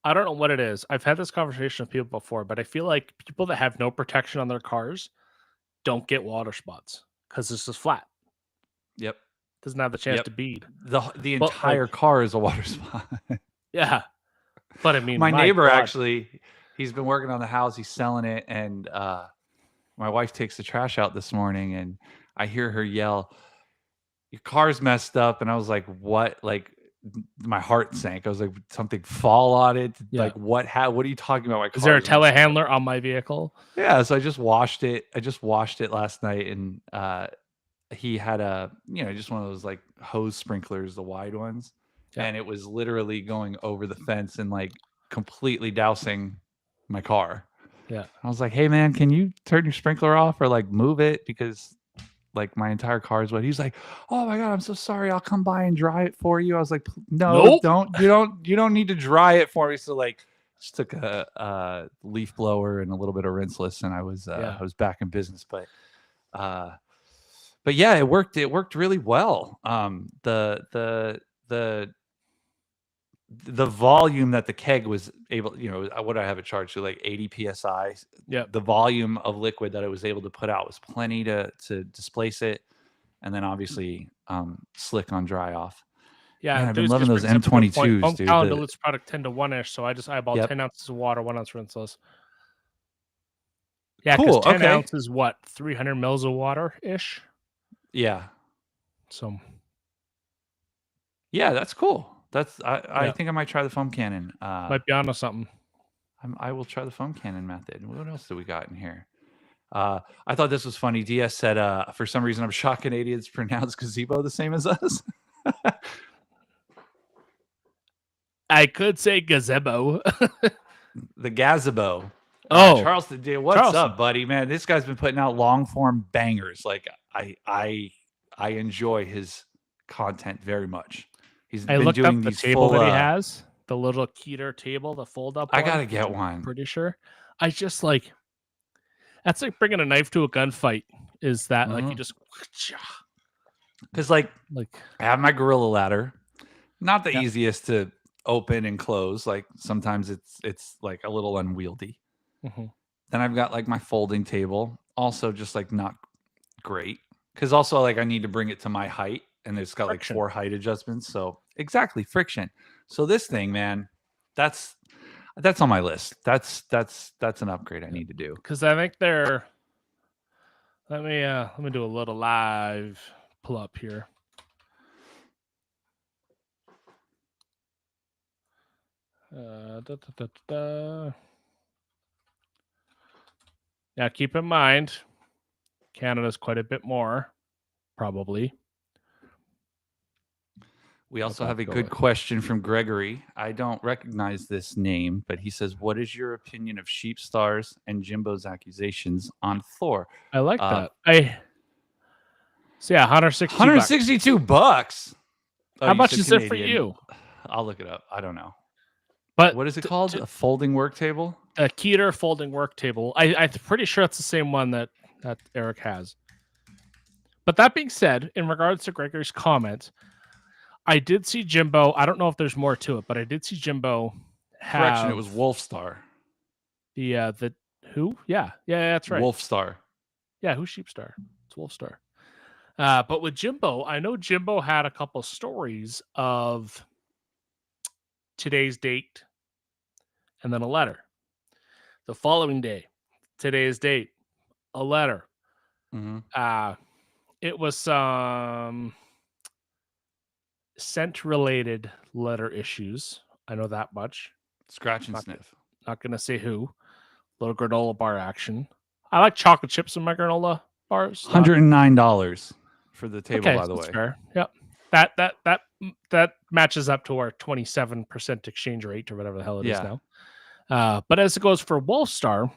don't know what it is. I've had this conversation with people before, but I feel like people that have no protection on their cars don't get water spots because it's just flat. Yep. Doesn't have the chance to bead. The entire car is a water spot. Yeah. But I mean, my neighbor actually, he's been working on the house. He's selling it. And my wife takes the trash out this morning and I hear her yell, "Your car's messed up." And I was like, "What?" Like my heart sank. I was like, "Something fall on it?" Yeah. Like what are you talking about? My car is there a telehandler on my vehicle? Yeah. So I just washed it. Last night and he had just one of those like hose sprinklers, the wide ones. Yeah. And it was literally going over the fence and like completely dousing my car. Yeah. I was like, "Hey man, can you turn your sprinkler off or like move it? Because like my entire car is wet." He's like, "Oh my God, I'm so sorry. I'll come by and dry it for you." I was like, "No, don't. You don't need to dry it for me." So like just took a leaf blower and a little bit of rinseless and I was back in business. But yeah, it worked. It worked really well. The volume that the keg was able, what I have it charged to like 80 psi. Yeah. The volume of liquid that it was able to put out was plenty to displace it, and then obviously slick on dry off. Yeah, man, I've been loving those M22s, dude. Dillard's product 10 to 1-ish, so I just eyeballed 10 ounces of water, 1 ounce rinseless. Yeah, because 10 ounces, what, 300 mils of water ish? Yeah. So. Yeah, that's cool. I think I might try the foam cannon. Might be onto something. I will try the foam cannon method. What else do we got in here? I thought this was funny. DS said, for some reason, I'm shocked Canadians pronounce gazebo the same as us. I could say gazebo. The gazebo. Oh, Charleston, dude, what's up, buddy? Man, this guy's been putting out long form bangers. Like I enjoy his content very much. He's been doing these table that he has, the little Keter table, the fold up. I gotta get one. I'm pretty sure. I just like that's like bringing a knife to a gunfight. Is that like you just because like I have my Gorilla ladder, not the easiest to open and close. Like sometimes it's like a little unwieldy. Mm-hmm. Then I've got like my folding table, also just like not great because also like I need to bring it to my height. And it's got friction. Like 4 height adjustments. So exactly friction. So this thing, man, that's on my list. That's an upgrade I need to do. Because I think they're. Let me do a little live pull up here. Yeah, keep in mind, Canada's quite a bit more, probably. We also have a good question from Gregory. I don't recognize this name, but he says, "What is your opinion of Sheepstars and Jimbo's accusations on Thor?" I like that. So yeah, $162. How much is it for you? I'll look it up. I don't know. But What is it called? A folding work table? a Keter folding work table. I'm pretty sure it's the same one that Eric has. But that being said, in regards to Gregory's comment, I did see Jimbo. I don't know if there's more to it, but I did see Jimbo have Correction, it was Wolfstar. the who? Yeah, that's right. Wolfstar. Yeah, who's Sheepstar? It's Wolfstar. But with Jimbo, I know Jimbo had a couple stories of today's date and then a letter. The following day, today's date, a letter. Mm-hmm. It was some scent related letter issues. I know that much. Scratch and sniff. Not gonna say who. Little granola bar action. I like chocolate chips in my granola bars. $109 for the table, okay, by the way. Fair. Yep. That matches up to our 27% exchange rate or whatever the hell it is now. But as it goes for Wolfstar,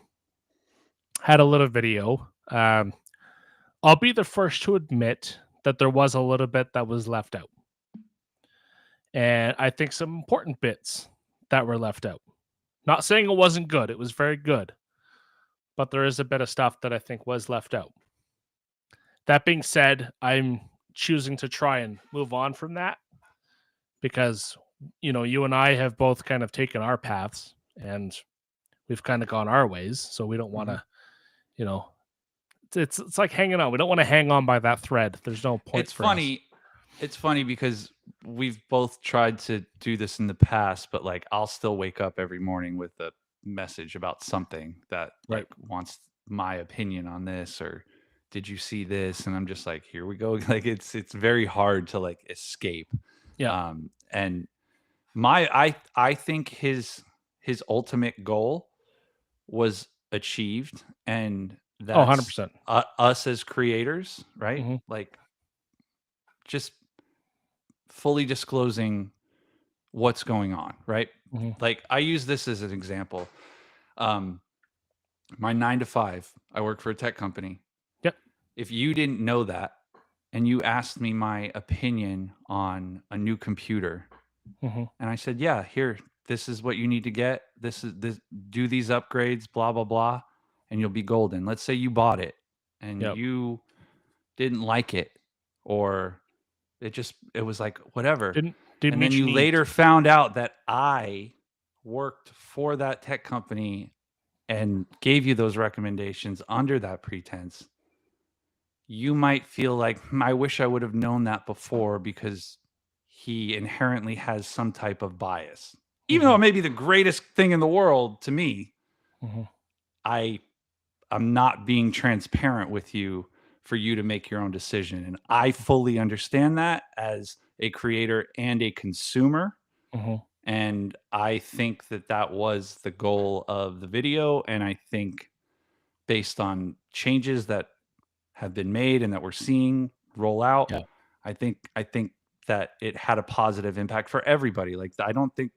had a little video. I'll be the first to admit that there was a little bit that was left out. And I think some important bits that were left out. Not saying it wasn't good. It was very good. But there is a bit of stuff that I think was left out. That being said, I'm choosing to try and move on from that because, you and I have both kind of taken our paths and we've kind of gone our ways. So we don't want to, it's like hanging on. We don't want to hang on by that thread. There's no point. It's funny. It's funny because we've both tried to do this in the past, but like I'll still wake up every morning with a message about something that like wants my opinion on this or did you see this? And I'm just like, here we go. Like it's very hard to like escape. Yeah. And I think his ultimate goal was achieved, and that's 100%. Us as creators, right? Mm-hmm. Like just fully disclosing what's going on, right? Mm-hmm. Like I use this as an example. My 9 to 5, I work for a tech company. Yep. If you didn't know that and you asked me my opinion on a new computer, mm-hmm. and I said, yeah, here, this is what you need to get. Do these upgrades, blah, blah, blah, and you'll be golden. Let's say you bought it and you didn't like it, or it was like, whatever. Didn't and then you later found out that I worked for that tech company and gave you those recommendations under that pretense. You might feel like, I wish I would have known that before because he inherently has some type of bias. Even though it may be the greatest thing in the world to me, I'm not being transparent with you for you to make your own decision. And I fully understand that as a creator and a consumer. And I think that was the goal of the video. And I think based on changes that have been made and that we're seeing roll out, I think that it had a positive impact for everybody. Like I don't think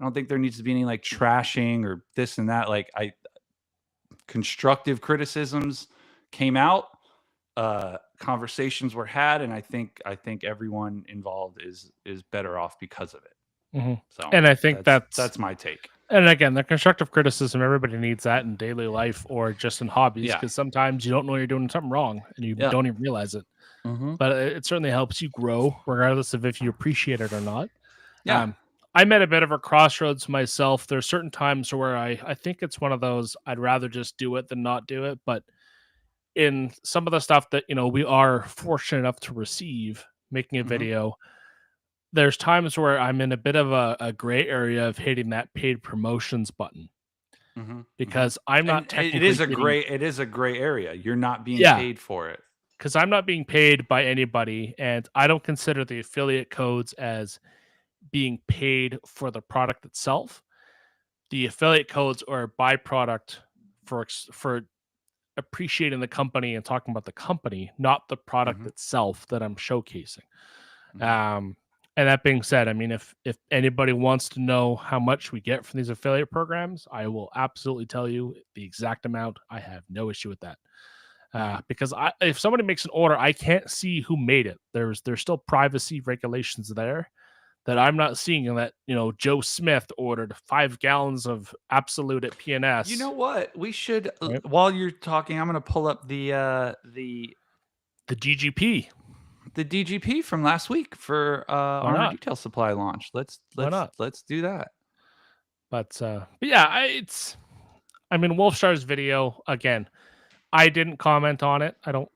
there needs to be any like trashing or this and that. Like constructive criticisms came out, conversations were had, and I think everyone involved is better off because of it. So, and I think that's my take. And again, the constructive criticism, everybody needs that in daily life or just in hobbies, because sometimes you don't know you're doing something wrong and you don't even realize it. But it certainly helps you grow, regardless of if you appreciate it or not. I'm at a bit of a crossroads myself. There are certain times where I think it's one of those, I'd rather just do it than not do it. But in some of the stuff that, we are fortunate enough to receive, making a video, there's times where I'm in a bit of a gray area of hitting that paid promotions button. Because I'm not technically it is a gray area. You're not being paid for it. Because I'm not being paid by anybody, and I don't consider the affiliate codes as being paid for the product itself. The affiliate codes are a byproduct for appreciating the company and talking about the company, not the product itself that I'm showcasing. And that being said, I mean, if anybody wants to know how much we get from these affiliate programs, I will absolutely tell you the exact amount. I have no issue with that. Because if somebody makes an order, I can't see who made it. There's still privacy regulations there that I'm not seeing, and that Joe Smith ordered 5 gallons of Absolute at PNS. You know what? We should Right. while you're talking, I'm going to pull up the DGP. the DGP from last week for Armor not? Detail Supply launch. Let's not? let's do that. But yeah, I mean, Wolfstar's video again. I didn't comment on it. I don't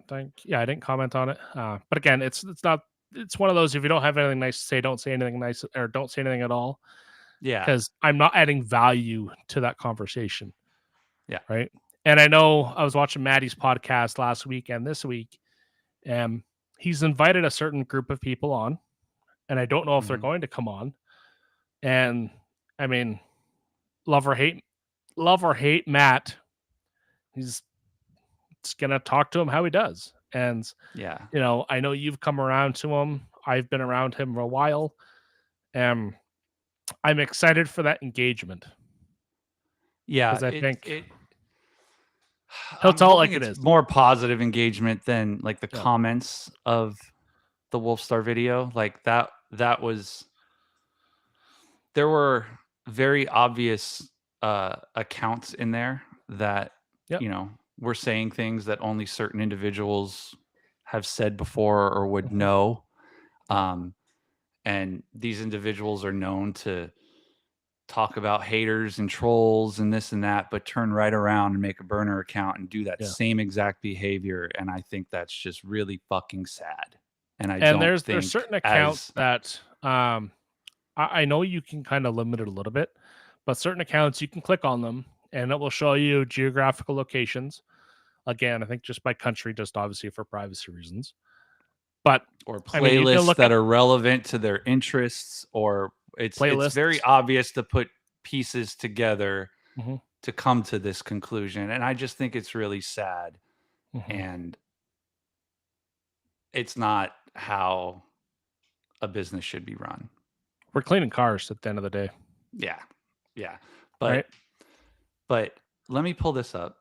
think. Yeah, I didn't comment on it. But again, it's not. It's one of those. If you don't have anything nice to say, don't say anything nice, or don't say anything at all. Yeah. Because I'm not adding value to that conversation. Yeah. Right. And I know I was watching Maddie's podcast last week and this week, and he's invited a certain group of people on, and I don't know if they're going to come on. And I mean, love or hate Matt, he's gonna talk to him how he does. And yeah, I know you've come around to him. I've been around him for a while. I'm excited for that engagement. Yeah, I think he'll tell it like it is. More positive engagement than like the comments of the Wolfstar video. Like that was, there were very obvious accounts in there that were saying things that only certain individuals have said before or would know. And these individuals are known to talk about haters and trolls and this and that, but turn right around and make a burner account and do that same exact behavior. And I think that's just really fucking sad. And there's certain accounts that I know you can kind of limit it a little bit, but certain accounts you can click on them and it will show you geographical locations. Again, I think just by country, just obviously for privacy reasons. But or playlists that are relevant to their interests, or it's very obvious to put pieces together to come to this conclusion. And I just think it's really sad. And it's not how a business should be run. We're cleaning cars at the end of the day. Yeah. Yeah. But let me pull this up.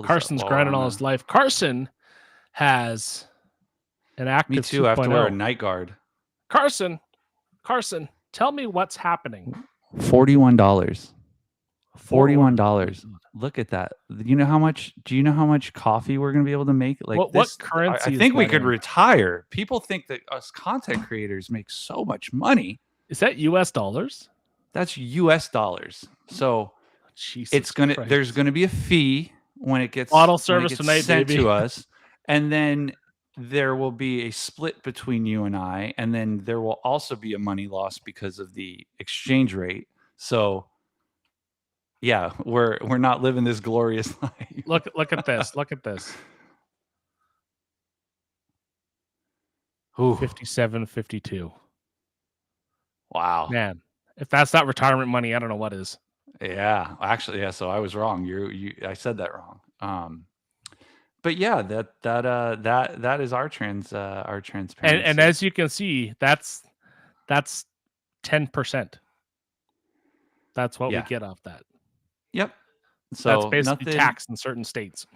Carson's grinding all his life. Carson has an active. Me too. 2.0. I have to wear a night guard. Carson, tell me what's happening. $41. $41. Look at that. Do you know how much coffee we're going to be able to make? Like what currency? I think we could retire. People think that us content creators make so much money. Is that US dollars? That's US dollars. So Jesus there's going to be a fee when it gets bottle service tonight, sent baby. to us. And then there will be a split between you and I, and then there will also be a money loss because of the exchange rate. So yeah, we're not living this glorious life. Look at this. Look at this. 57.52. Wow. Man, if that's not retirement money, I don't know what is. Yeah, actually, yeah. So I was wrong. I said that wrong. But yeah, that is our transparency. And as you can see, that's 10%. That's what we get off that. Yep. So that's basically tax in certain states.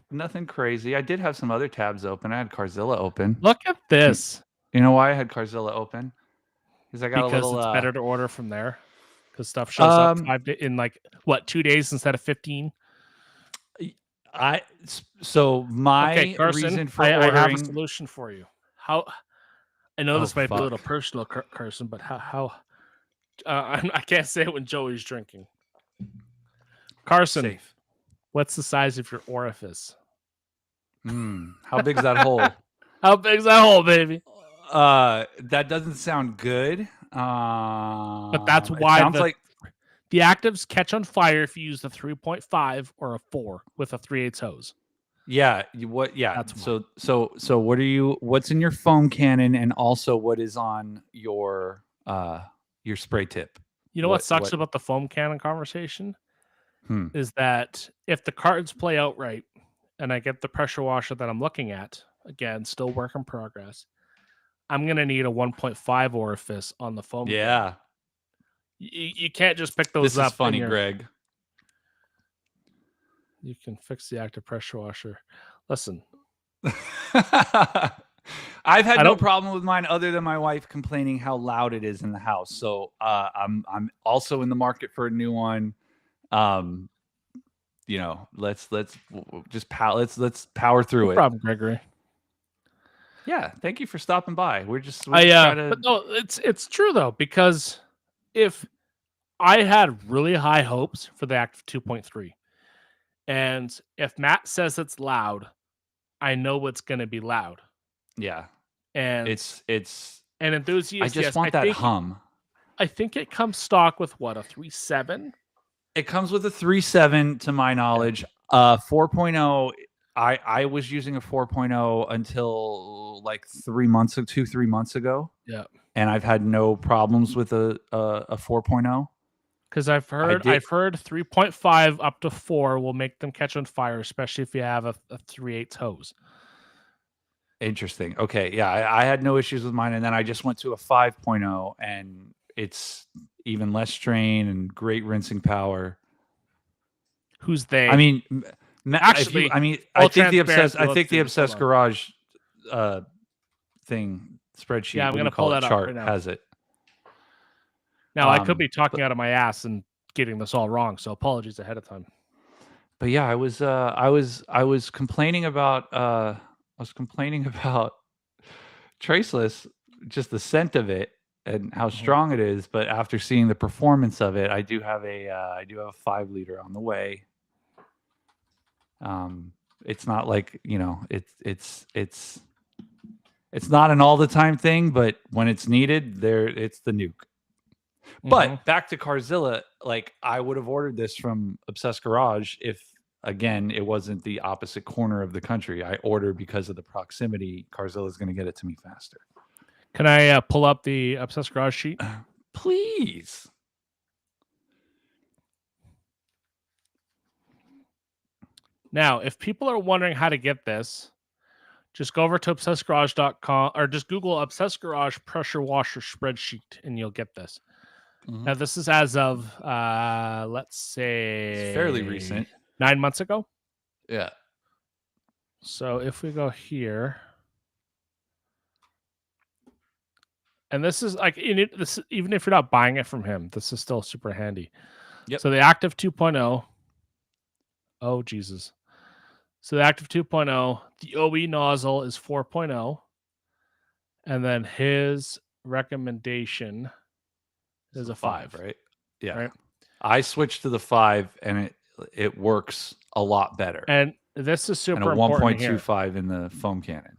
Nothing crazy. I did have some other tabs open. I had Carzilla open. Look at this. You know why I had Carzilla open? Because I got a little. It's better to order from there. Because stuff shows up in 2 days instead of 15. My Carson, reason for ordering. I have a solution for you. How? I know this might be a little personal, Carson, but how? I can't say it when Joey's drinking. Carson, what's the size of your orifice? How big's that hole? How big's that hole, baby? That doesn't sound good. But that's why the actives catch on fire if you use the 3.5 or a 4 with a 3/8 hose. Yeah. So what's in your foam cannon, and also what is on your spray tip? You know what sucks about the foam cannon conversation? Is that if the cards play out right and I get the pressure washer that I'm looking at, again, still work in progress, I'm going to need a 1.5 orifice on the foam. Yeah. You can't just pick those up. This is funny, Greg. You can fix the active pressure washer. Listen. I've had I no don't. problem with mine other than my wife complaining how loud it is in the house. So I'm also in the market for a new one. Um, let's just let's power No through it. problem, Gregory. Yeah, thank you for stopping by. We're just trying to. But no, it's true though, because if I had really high hopes for the Active 2.3, and if Matt says it's loud, I know it's going to be loud. Yeah, And it's. and I enthusiast, just yes, want that hum. I think it comes stock with what, a 3.7. It comes with a 3.7 to my knowledge. 4.0. I was using a 4.0 until like 3 months ago. Yeah. And I've had no problems with a 4.0. Because I've heard 3.5 up to 4 will make them catch on fire, especially if you have a 3/8 hose. Interesting. Okay. Yeah. I had no issues with mine. And then I just went to a 5.0 and it's even less strain and great rinsing power. Who's they? I mean, actually, I think the Obsessed Garage thing spreadsheet. Yeah, I'm going to pull that chart up right now. has it. Now, I could be talking out of my ass and getting this all wrong, so apologies ahead of time. But yeah, I was complaining about Traceless, just the scent of it and how strong it is. But after seeing the performance of it, I do have a 5 liter on the way. It's not like, it's not an all the time thing, but when it's needed, it's the nuke. But back to Carzilla, like I would have ordered this from Obsessed Garage if, again, it wasn't the opposite corner of the country. I ordered because of the proximity. Carzilla is going to get it to me faster. Can I pull up the Obsessed Garage sheet? Please. Now, if people are wondering how to get this, just go over to obsessedgarage.com or just Google Obsessed Garage pressure washer spreadsheet and you'll get this. Now, this is as of, let's say, it's fairly recent. 9 months ago. Yeah. So if we go here, and this is like, even if you're not buying it from him, this is still super handy. Yep. So the Active 2.0. Oh, Jesus. So the Active 2.0, the OE nozzle is 4.0. And then his recommendation is a 5. Right? Yeah. Right? I switched to the 5 and it works a lot better. And this is super and a important 1.25 in the foam cannon.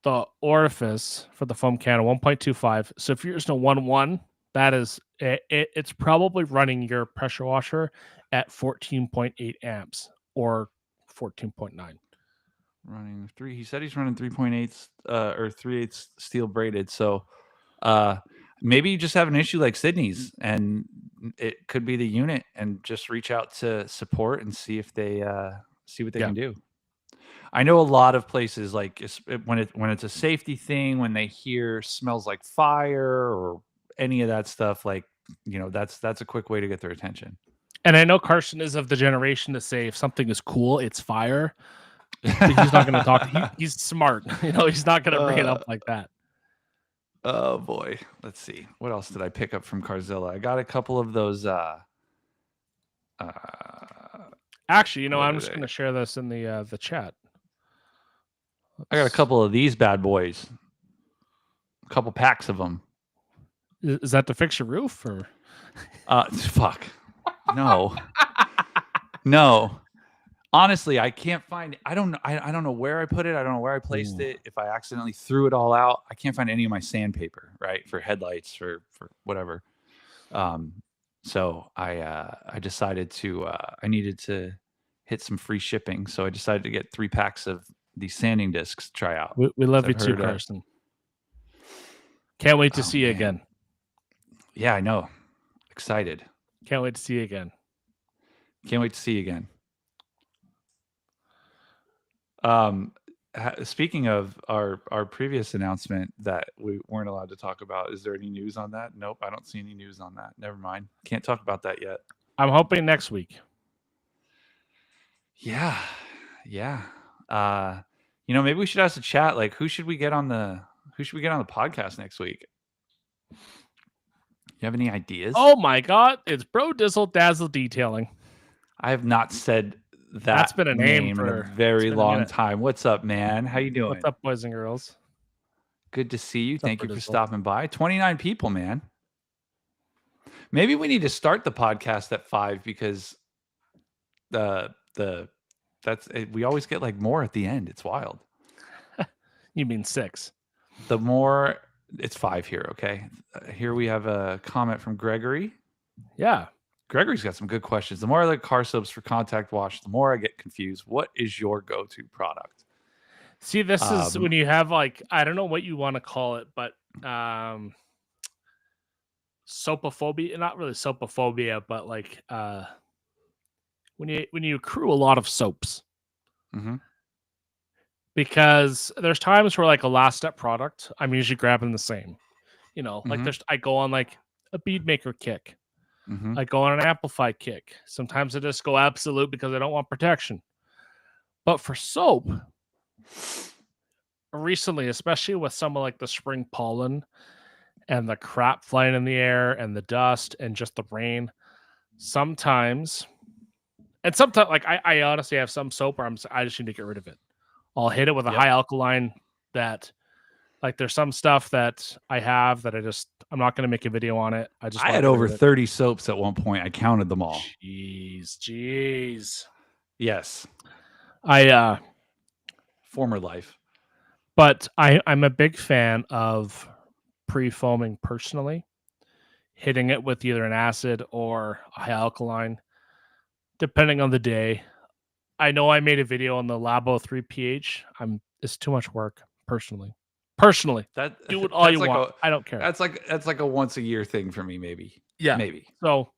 The orifice for the foam cannon, 1.25. So if you're using a 1.1, that is it's probably running your pressure washer at 14.8 amps or 14.9. Running 3. He said he's running 3.8 or 3/8 steel braided. So maybe you just have an issue like Sydney's, and it could be the unit. And just reach out to support and see if they see what they can do. I know a lot of places, like when it's a safety thing, when they hear smells like fire or any of that stuff, like, that's a quick way to get their attention. And I know Carson is of the generation to say if something is cool, it's fire. He's not going to talk. He's smart. He's not going to bring it up like that. Oh boy. Let's see. What else did I pick up from Carzilla? I got a couple of those. Actually, I'm just going to share this in the chat. I got a couple of these bad boys. A couple packs of them. Is that to fix your roof or? Fuck. No. No. Honestly, I can't find. I don't know where I put it. I don't know where I placed it. If I accidentally threw it all out, I can't find any of my sandpaper. Right, for headlights, for whatever. So I decided to. I needed to hit some free shipping, so I decided to get 3 packs of these sanding discs to try out. We love you too, Carson. Can't wait to see you again. Yeah, I know. Excited. Can't wait to see you again. Can't wait to see you again. Speaking of our previous announcement that we weren't allowed to talk about, is there any news on that? Nope, I don't see any news on that. Never mind. Can't talk about that yet. I'm hoping next week. Yeah. maybe we should ask the chat, like, who should we get on the podcast next week? You have any ideas? Oh my God, it's Bro Dizzle Dazzle Detailing. I have not said That's been a name in for a very long minute. time. What's up, man? How you doing? What's up, boys and girls? Good to see you. What's up, Thank you Bro for Dizzle? stopping by. 29 people, man. Maybe we need to start the podcast at 5 because we always get like more at the end. It's wild. You mean 6? The more it's 5 here. Okay. Here we have a comment from Gregory. Yeah. Gregory's got some good questions. The more I like car soaps for contact wash, the more I get confused. What is your go-to product? See, this is when you have like, I don't know what you want to call it, but soapophobia, not really soapophobia, but like when you accrue a lot of soaps. Mm-hmm. Because there's times where like a last step product, I'm usually grabbing the same. Like I go on like a bead maker kick. Mm-hmm. I go on an amplify kick. Sometimes I just go absolute because I don't want protection. But for soap, recently, especially with some of like the spring pollen and the crap flying in the air and the dust and just the rain, sometimes like I honestly have some soap where I just need to get rid of it. I'll hit it with a high alkaline that, like, there's some stuff that I have that I'm not going to make a video on it. I had over 30 soaps at one point. I counted them all. Jeez. Yes. Former life. But I'm a big fan of pre-foaming personally, hitting it with either an acid or a high alkaline, depending on the day. I know I made a video on the Labo 3 pH. It's too much work personally. Do it all you want. I don't care. That's like a once a year thing for me, maybe. Yeah. Maybe. So,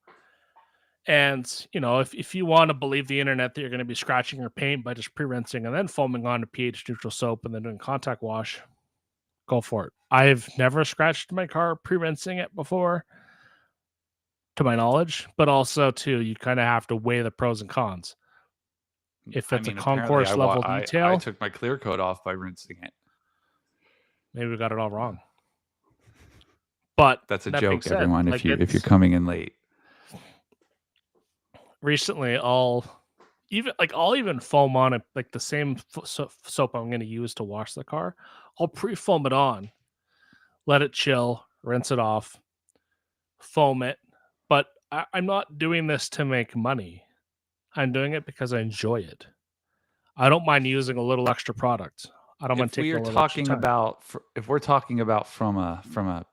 and if you want to believe the internet that you're going to be scratching your paint by just pre-rinsing and then foaming on a pH neutral soap and then doing contact wash, go for it. I've never scratched my car pre-rinsing it before, to my knowledge, but also too, you kind of have to weigh the pros and cons. If it's a concourse level detail, I took my clear coat off by rinsing it. Maybe we got it all wrong. But that's a joke, everyone. Like if you're coming in late. Recently, I'll even foam on it, like the same soap I'm going to use to wash the car. I'll pre-foam it on, let it chill, rinse it off, foam it. But I'm not doing this to make money. I'm doing it because I enjoy it. I don't mind using a little extra product. I don't mind taking a little extra time. If we're talking about from an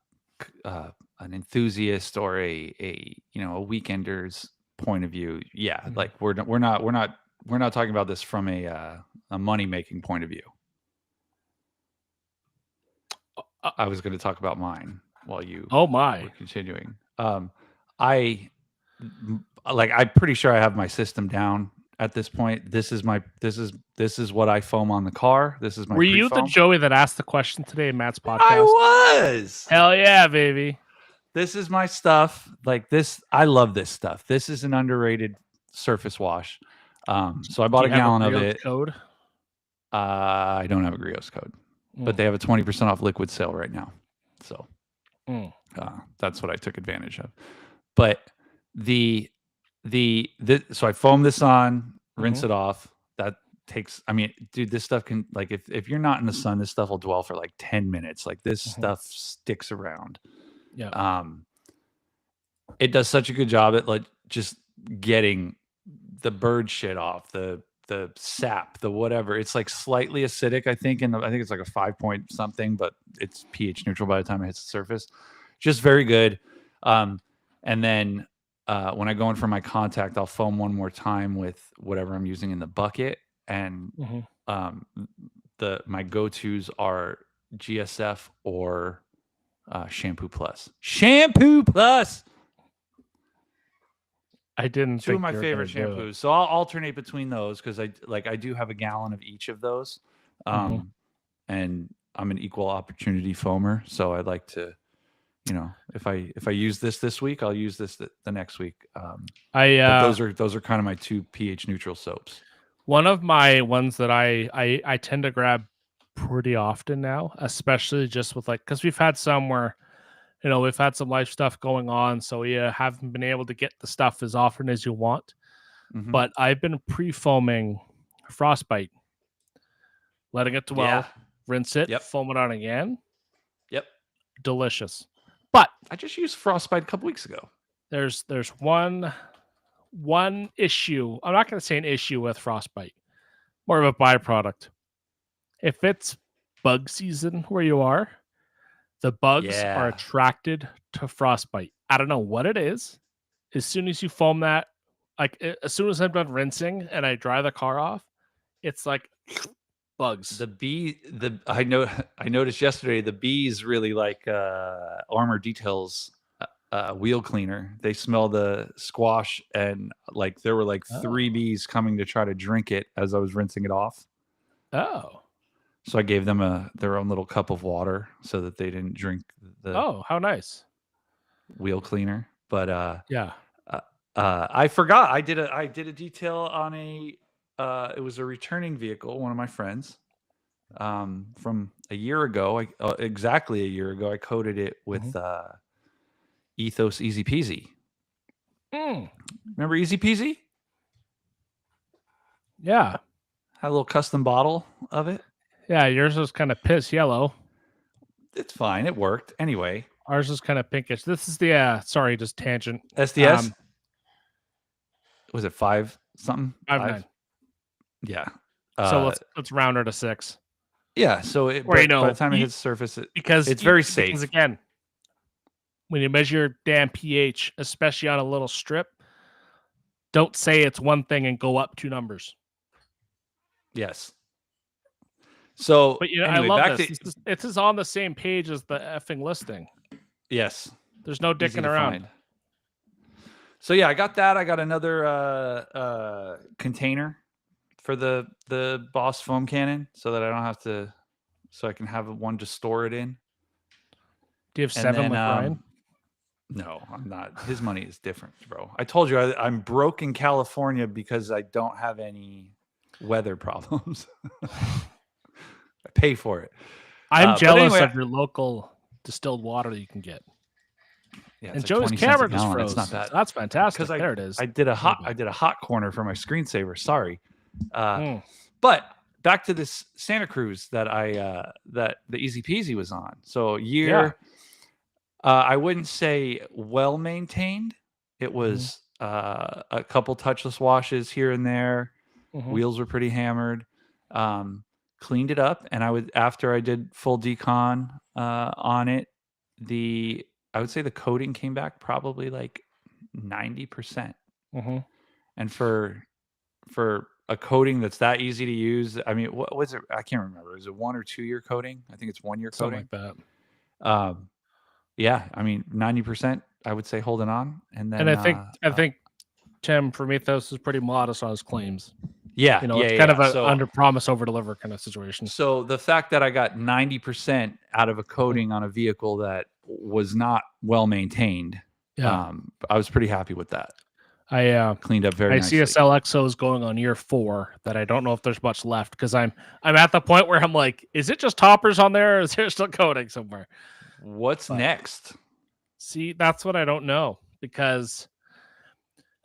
enthusiast or a weekender's point of view, yeah, like we're not talking about this from a money making point of view. I was going to talk about mine while you were continuing. I'm pretty sure I have my system down at this point. This is what I foam on the car. This is my. Were you the Joey that asked the question today in Matt's podcast? I was. Hell yeah, baby. This is my stuff. Like this, I love this stuff. This is an underrated surface wash. So I bought a gallon of it. Code? I don't have a Griot's code, but they have a 20% off liquid sale right now. So that's what I took advantage of. But so I foam this on, rinse it off. That takes, dude, this stuff can, like, if you're not in the sun, this stuff will dwell for like 10 minutes. Like this stuff sticks around. Yeah. It does such a good job at like just getting the bird shit off, the sap, the whatever. It's like slightly acidic, I think, and I think it's like a 5 point something, but it's pH neutral by the time it hits the surface. Just very good. And then when I go in for my contact, I'll foam one more time with whatever I'm using in the bucket. And my go-tos are GSF or Shampoo Plus. Shampoo Plus. I didn't. Two of my favorite shampoos. So I'll alternate between those because I do have a gallon of each of those. And I'm an equal opportunity foamer, so I'd like to, if I use this week, I'll use this the next week. But those are kind of my two pH neutral soaps. One of my ones that I tend to grab pretty often now, especially just with like because we've had some where we've had some life stuff going on, so you haven't been able to get the stuff as often as you want. Mhm. But I've been pre-foaming Frostbite, letting it Yeah. dwell, rinse it, Yep. foam it on again. Yep. Delicious. But I just used Frostbite a couple weeks ago. there's one issue. I'm not going to say an issue with Frostbite, more of a byproduct. If it's bug season where you are, the bugs are Yeah. attracted to Frostbite. I don't know what it is. As soon as you foam that, as soon as I'm done rinsing and I dry the car off, it's like bugs. I know I noticed yesterday the bees really like Armor Details wheel cleaner. They smell the squash, and like there were like 3 Oh. bees coming to try to drink it as I was rinsing it off. Oh. So I gave them their own little cup of water so that they didn't drink the Oh, how nice. wheel cleaner. But Yeah. I forgot I did a detail on it was a returning vehicle, one of my friends. From a year ago, exactly a year ago, I coated it with Ethos Easy Peasy. Mm. Remember Easy Peasy? Yeah. Had a little custom bottle of it. Yeah. Yours was kind of piss yellow. It's fine. It worked. Anyway, Ours is kind of pinkish. This is the sorry, just tangent. SDS. Was it 5 something? 5.9. Yeah. So let's round her to 6. Yeah. So by the time it hits the surface, it's very safe. Because again, when you measure your damn pH, especially on a little strip, don't say it's one thing and go up 2 numbers. Yes. So, but anyway, I love this. This is on the same page as the effing listing. Yes. There's no dicking around. Find. So yeah, I got that. I got another container for the Boss foam cannon, so that I don't have to, so I can have one to store it in. Do you have 7 like Ryan? No, I'm not. His money is different, bro. I told you I'm broke in California because I don't have any weather problems. I pay for it. I'm jealous of your local distilled water that you can get. Yeah, and Joe's camera just froze. It's not bad. That's fantastic. There it is. I did a hot corner for my screensaver. Sorry. But back to this Santa Cruz that that the Easy Peasy was on. So I wouldn't say well maintained. It was a couple touchless washes here and there. Wheels were pretty hammered. Cleaned it up, and after I did full decon on it, I would say the coating came back probably like 90%. And for a coating that's that easy to use, I mean, what was it? I can't remember. Is it 1 or 2 year coating? I think it's 1 year coating. Something like that. Yeah, I mean, 90%, I would say holding on. And then, and I think Tim from Ethos is pretty modest on his claims. Yeah, it's kind of an under promise, over deliver kind of situation. So the fact that I got 90% out of a coating on a vehicle that was not well maintained, I was pretty happy with that. I cleaned up very nicely. I see CSL EXO is going on year 4 that I don't know if there's much left, because I'm at the point where I'm like, is it just toppers on there, or is there still coating somewhere? What's next? See, that's what I don't know, because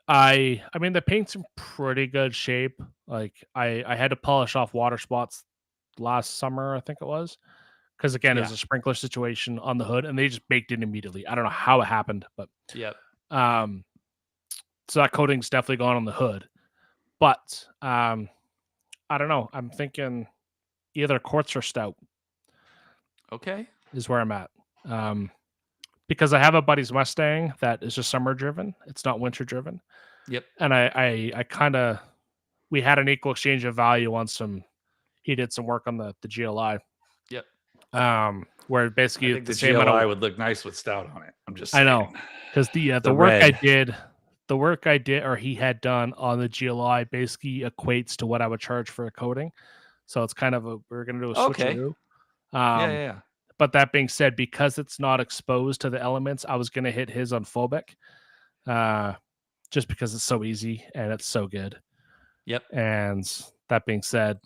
I mean the paint's in pretty good shape. Like I had to polish off water spots last summer, I think it was, because again, it was a sprinkler situation on the hood, and they just baked it immediately. I don't know how it happened, but so that coating's definitely gone on the hood. But I don't know. I'm thinking either quartz or stout. Okay, is where I'm at. Because I have a buddy's Mustang that is just summer driven. It's not winter driven. Yep. And I kind of, we had an equal exchange of value on he did some work on the GLI. Yep. Where basically I think the GLI would look nice with stout on it. I'm just saying. I know, because the work I did, or he had done on the GLI, basically equates to what I would charge for a coating. So it's kind of we're going to do a switcheroo. Yeah. But that being said, because it's not exposed to the elements, I was going to hit his on phobic, just because it's so easy and it's so good. Yep. And that being said,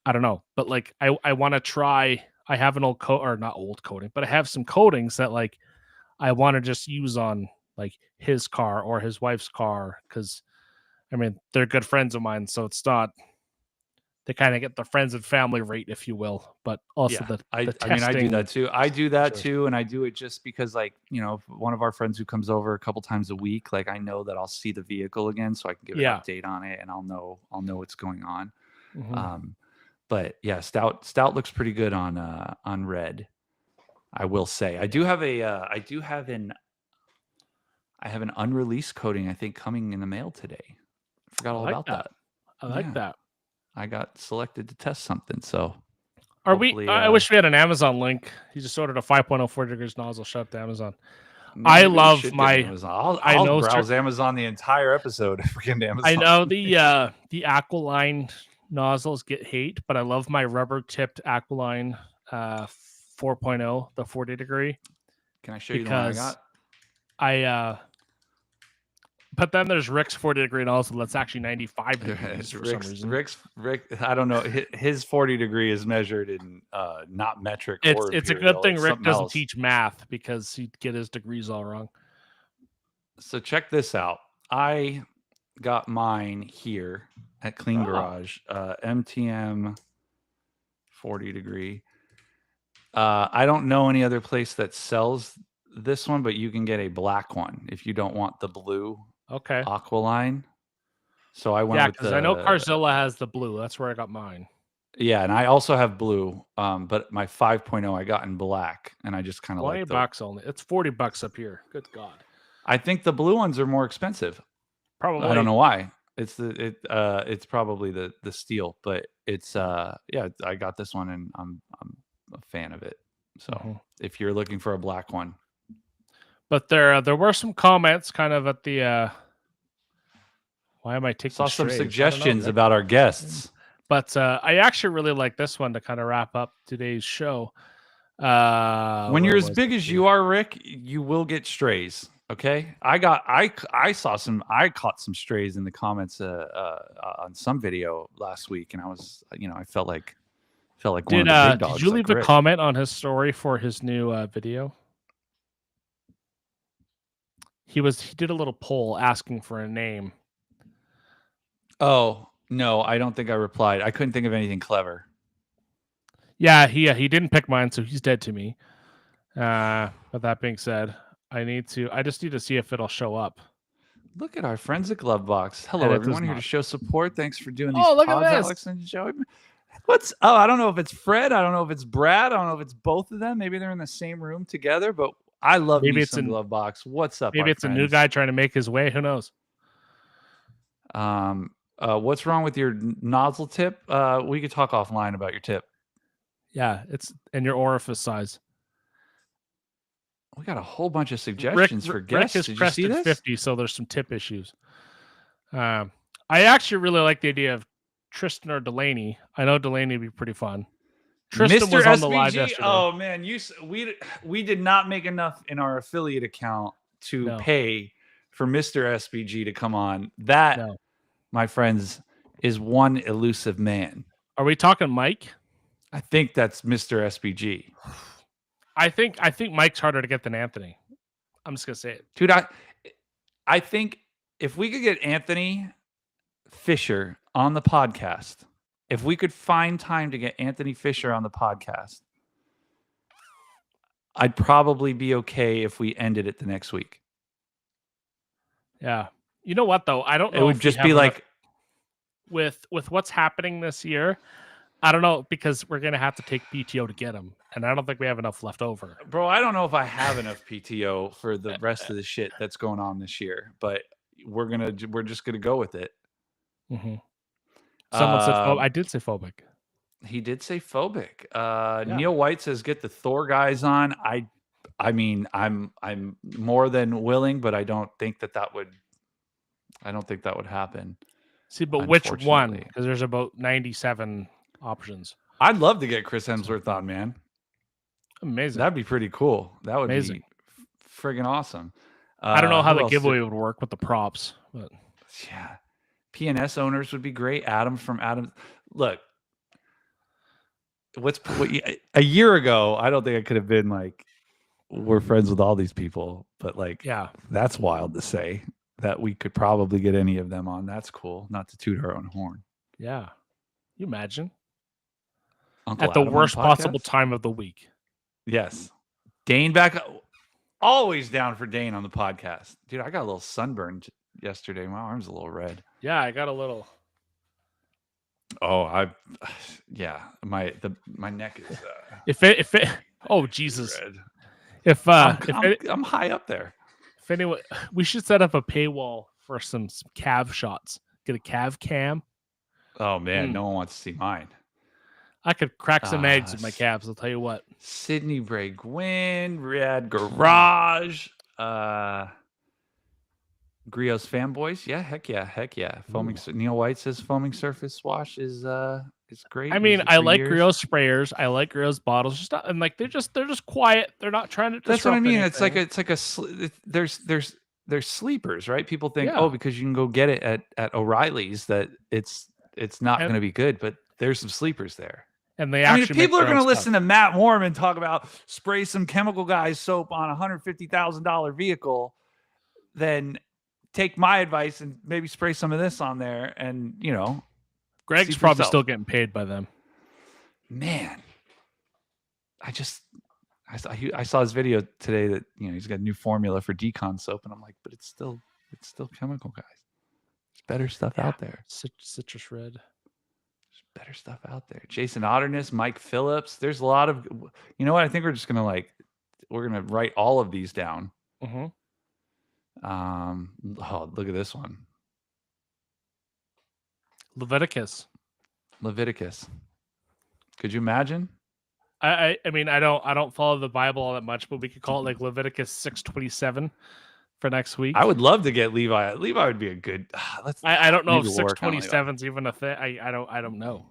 I don't know, but like I want to try. I have an old coat or not old coating, but I have some coatings that like I want to just use on like his car or his wife's car because I mean they're good friends of mine, so it's not they kind of get the friends and family rate, if you will, but also Yeah, the I mean, I do that testing. too. I do that Sure. too, and I do it just because, like, if one of our friends who comes over a couple times a week, like, I know that I'll see the vehicle again, so I can give an Yeah. update on it, and I'll know what's going on. Mhm. Um, but yeah, stout looks pretty good on red. I will say, I have an unreleased coating, I think, coming in the mail today. I forgot I all like about that. that. I like Yeah, that. I got selected to test something, so Are we? hopefully, I wish we had an Amazon link. You just ordered a 5.0 4 degrees nozzle. Shut up to Amazon. man, I maybe we love should get an my. Amazon. I'll I I'll know. browse Amazon the entire episode if we get an I Amazon. know the Aqualine nozzles get hate, but I love my rubber tipped Aqualine 4.0, the 40 degree, Can I show you the one I because got? I. But then there's Rick's 40 degree nozzle that's actually 95 degrees for some reason. Rick. I don't know. His 40 degree is measured in not metric or It's a good imperial. thing It's Rick something doesn't else. teach math because he'd get his degrees all wrong. So check this out. I got mine here at Clean Oh, Garage. MTM 40 degree. I don't know any other place that sells this one, but you can get a black one if you don't want the blue okay. Aqualine. So I went Yeah, with because I know the Carzilla has the blue. That's where I got mine. yeah, and I also have blue, but my 5.0 I got in black, and I just kind of 20 like the. bucks only. It's 40 bucks up here. Good God. I think the blue ones are more expensive. I don't Probably. know why. It's probably the steel, but it's yeah, I got this one and I'm a fan of it. So Mhm. if you're looking for a black one, But there were some comments kind of at the why am I taking saw some strays? I don't know, suggestions Rick. about our guests. But I actually really like this one to kind of wrap up today's show. When Where you're as was big it as here? you are, Rick, you will get strays. Okay, I saw some. I caught some strays in the comments on some video last week, and I was I felt like one of the big Did dogs, you like leave a Rick. comment on his story for his new video? He did a little poll asking for a name. Oh no, I don't think I replied. I couldn't think of anything clever. Yeah, he didn't pick mine, so he's dead to me. But that being said, I just need to see if it'll show up. Look at our friends at Glovebox. Hello, And it does everyone here to not. show support. Thanks for doing these Oh, look at pods, this. Alex and Joey. I don't know if it's Fred. I don't know if it's Brad. I don't know if it's both of them. Maybe they're in the same room together, but I love Maybe me it's some Glovebox. What's up, maybe our it's a new friends? guy trying to make his way. Who knows? What's wrong with your nozzle tip? We could talk offline about your tip. Yeah, it's and your orifice size. We got a whole bunch of Rick suggestions for Rick guests. has Did you see crested this? 50, so there's some tip issues. I actually really like the idea of Tristan or Delaney. I know Delaney would be pretty fun. Tristan Mr. was on the live SBG. yesterday. Oh man, we did not make enough in our affiliate account to No. pay for Mr. SBG to come on. That, No. my friends, is one elusive man. Are we talking Mike? I think that's Mr. SBG. I think Mike's harder to get than Anthony. I'm just gonna say it. Dude, I think if we could get Anthony Fisher on the podcast, if we could find time to get Anthony Fisher on the podcast, I'd probably be okay if we ended it the next week. Yeah. You know what though? I don't know. It would just be like with what's happening this year. I don't know because we're gonna have to take PTO to get him, and I don't think we have enough left over. Bro, I don't know if I have enough PTO for the rest of the shit that's going on this year, but we're just gonna go with it. Mm-hmm. Someone said Um, I did say phobic. He did say phobic. Neil White says get the Thor guys on. I mean, I'm more than willing, but I don't think that would happen. See, but which one? Unfortunately. Because there's about 97 options. I'd love to get Chris Hemsworth on, man. Amazing. That'd be pretty cool. That would Amazing. be friggin' awesome. I don't know how who the else giveaway would work with the props, but yeah. PNS owners would be great. Adam from Adam. Look, a year ago, I don't think I could have been like, we're friends with all these people, but like, Yeah. that's wild to say that we could probably get any of them on. That's cool. Not to toot our own horn. Yeah. You imagine? Uncle At the Adam on worst possible podcast? time of the week. Yes. Dane back. Always down for Dane on the podcast. Dude, I got a little sunburned yesterday. My arm's a little red. Yeah, I got a little. Oh, my neck is If it oh Jesus. red. If I'm high up there. anyone, we should set up a paywall for some calf shots. Get a calf cam. Oh man, no one wants to see mine. I could crack some eggs with my calves. I'll tell you what. Sydney Bray Gwynn, Rad Garage, Griot's Fanboys. Yeah, heck yeah. Foaming. Neil White says foaming surface wash is great. I mean, Used it I for like years. Griot's sprayers. I like Griot's bottles. Just not, and like they're just quiet. They're not trying to. That's what I mean. Anything. It's like there's sleepers, right? People think, Yeah. oh, because you can go get it at O'Reilly's, that it's not going to be good, but there's some sleepers there. And they I mean, actually if people are going to to listen to Matt Warman talk about spray some Chemical Guys soap on a $150,000 vehicle, then take my advice and maybe spray some of this on there. And Greg's for probably yourself. still getting paid by them. Man, I saw his video today that he's got a new formula for decon soap, and I'm like, but it's still Chemical Guys. There's better stuff out there. Citrus red. There's better stuff out there. Jason Otterness, Mike Phillips. There's a lot of. You know what? I think we're just gonna write all of these down. Mm-hmm. Oh, look at this one. Leviticus. Could you imagine? I mean, I don't follow the Bible all that much, but we could call it like Leviticus 6:27 for next week. I would love to get Levi. Levi would be a good. I don't know if maybe work on 6:27 is even a thing. I don't know.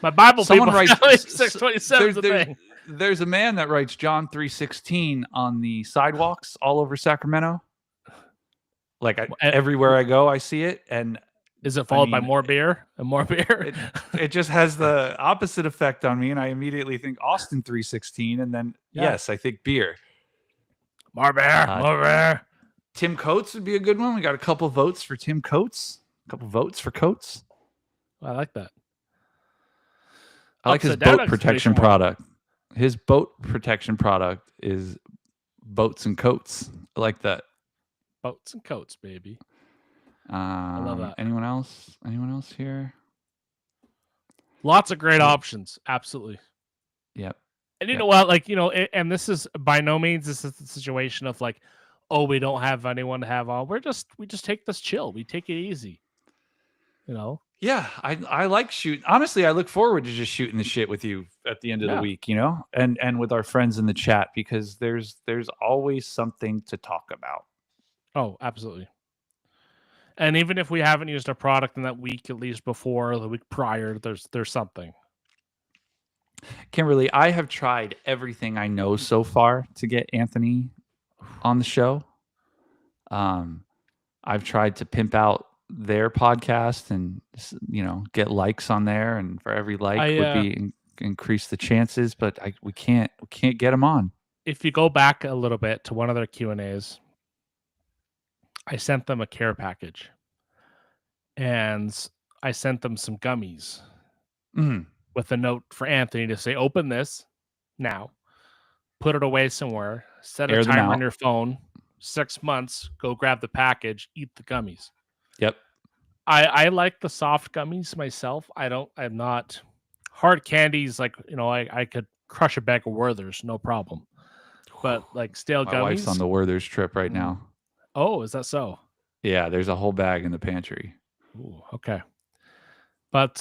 My Bible Someone people writes like 6:27 is a thing. There's a man that writes John 3:16 on the sidewalks all over Sacramento. Like everywhere I go, I see it, and is it followed by more beer and more beer? It just has the opposite effect on me, and I immediately think Austin 3:16, and then yes, I think beer. More beer. Tim Coates would be a good one. We got a couple votes for Tim Coates. A couple votes for Coates. I like that. I like his boat protection product. His boat protection product is boats and coats. I like that. Boats and coats, baby. I love that. Anyone else? Anyone else here? Lots of great options. Absolutely. Yep. And you know what? Like, and this is by no means this is the situation of like, oh, we don't have anyone to have on. We just take this chill. We take it easy. Yeah, I like shooting. Honestly, I look forward to just shooting the shit with you at the end of the week, and with our friends in the chat, because there's always something to talk about. Oh, absolutely. And even if we haven't used a product in that week, at least before the week prior, there's something. Kimberly, I have tried everything I know so far to get Anthony on the show. I've tried to pimp out their podcast and get likes on there, and for every like would be increase the chances, but we can't get him on. If you go back a little bit to one of their Q&As, I sent them a care package, and I sent them some gummies with a note for Anthony to say, open this now, put it away somewhere, set a timer on your phone, 6 months, go grab the package, eat the gummies. Yep. I like the soft gummies myself. I'm not hard candies. Like, I could crush a bag of Werther's, no problem. But like stale gummies. My wife's on the Werther's trip right now. Oh, is that so? Yeah, there's a whole bag in the pantry. Ooh, okay. But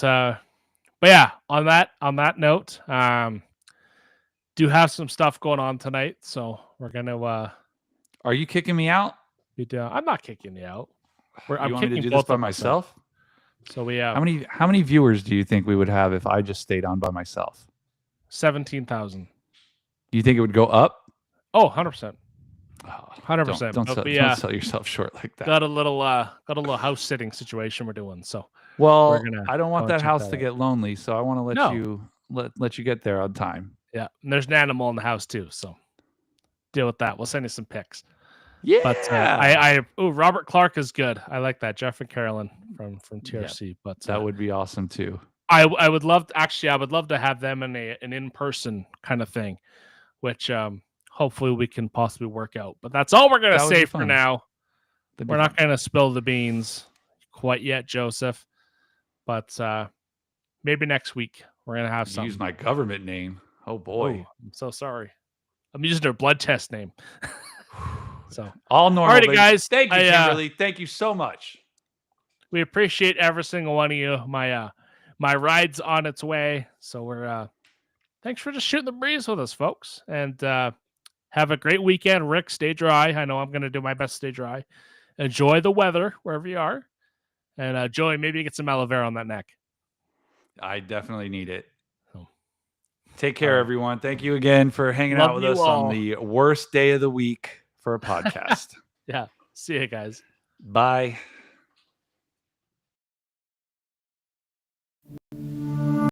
yeah, on that note, do have some stuff going on tonight, so we're gonna. Are you kicking me out? I'm not kicking you out. I'm want me to do this by myself? So we have how many viewers do you think we would have if I just stayed on by myself? 17,000. Do you think it would go up? Oh, 100%. Oh, 100%. Don't, But sell, we don't sell yourself short like that. got a little house sitting situation we're doing. So Well, gonna I don't want go that check house that to out. get lonely, so I want to let No. you let you get there on time. Yeah, and there's an animal in the house too, so deal with that. We'll send you some pics. Yeah. But Robert Clark is good. I like that. Jeff and Carolyn from TRC. But that would be awesome too. I would love I would love to have them in an in-person kind of thing, which hopefully we can possibly work out. But that's all we're gonna say for now. We're not gonna spill the beans quite yet, Joseph. But maybe next week we're gonna have some. Use my government name. Oh boy. Oh, I'm so sorry. I'm using their blood test name. So all normal. All right, guys. Thank you, Kimberly. Thank you so much. We appreciate every single one of you. My ride's on its way. So we're thanks for just shooting the breeze with us, folks. And have a great weekend. Rick, stay dry. I know I'm gonna do my best to stay dry. Enjoy the weather wherever you are. And Joey, maybe get some aloe vera on that neck. I definitely need it. Oh. Take care, everyone. Thank you again for hanging out with us on the worst day of the week for a podcast. Yeah. See you guys. Bye.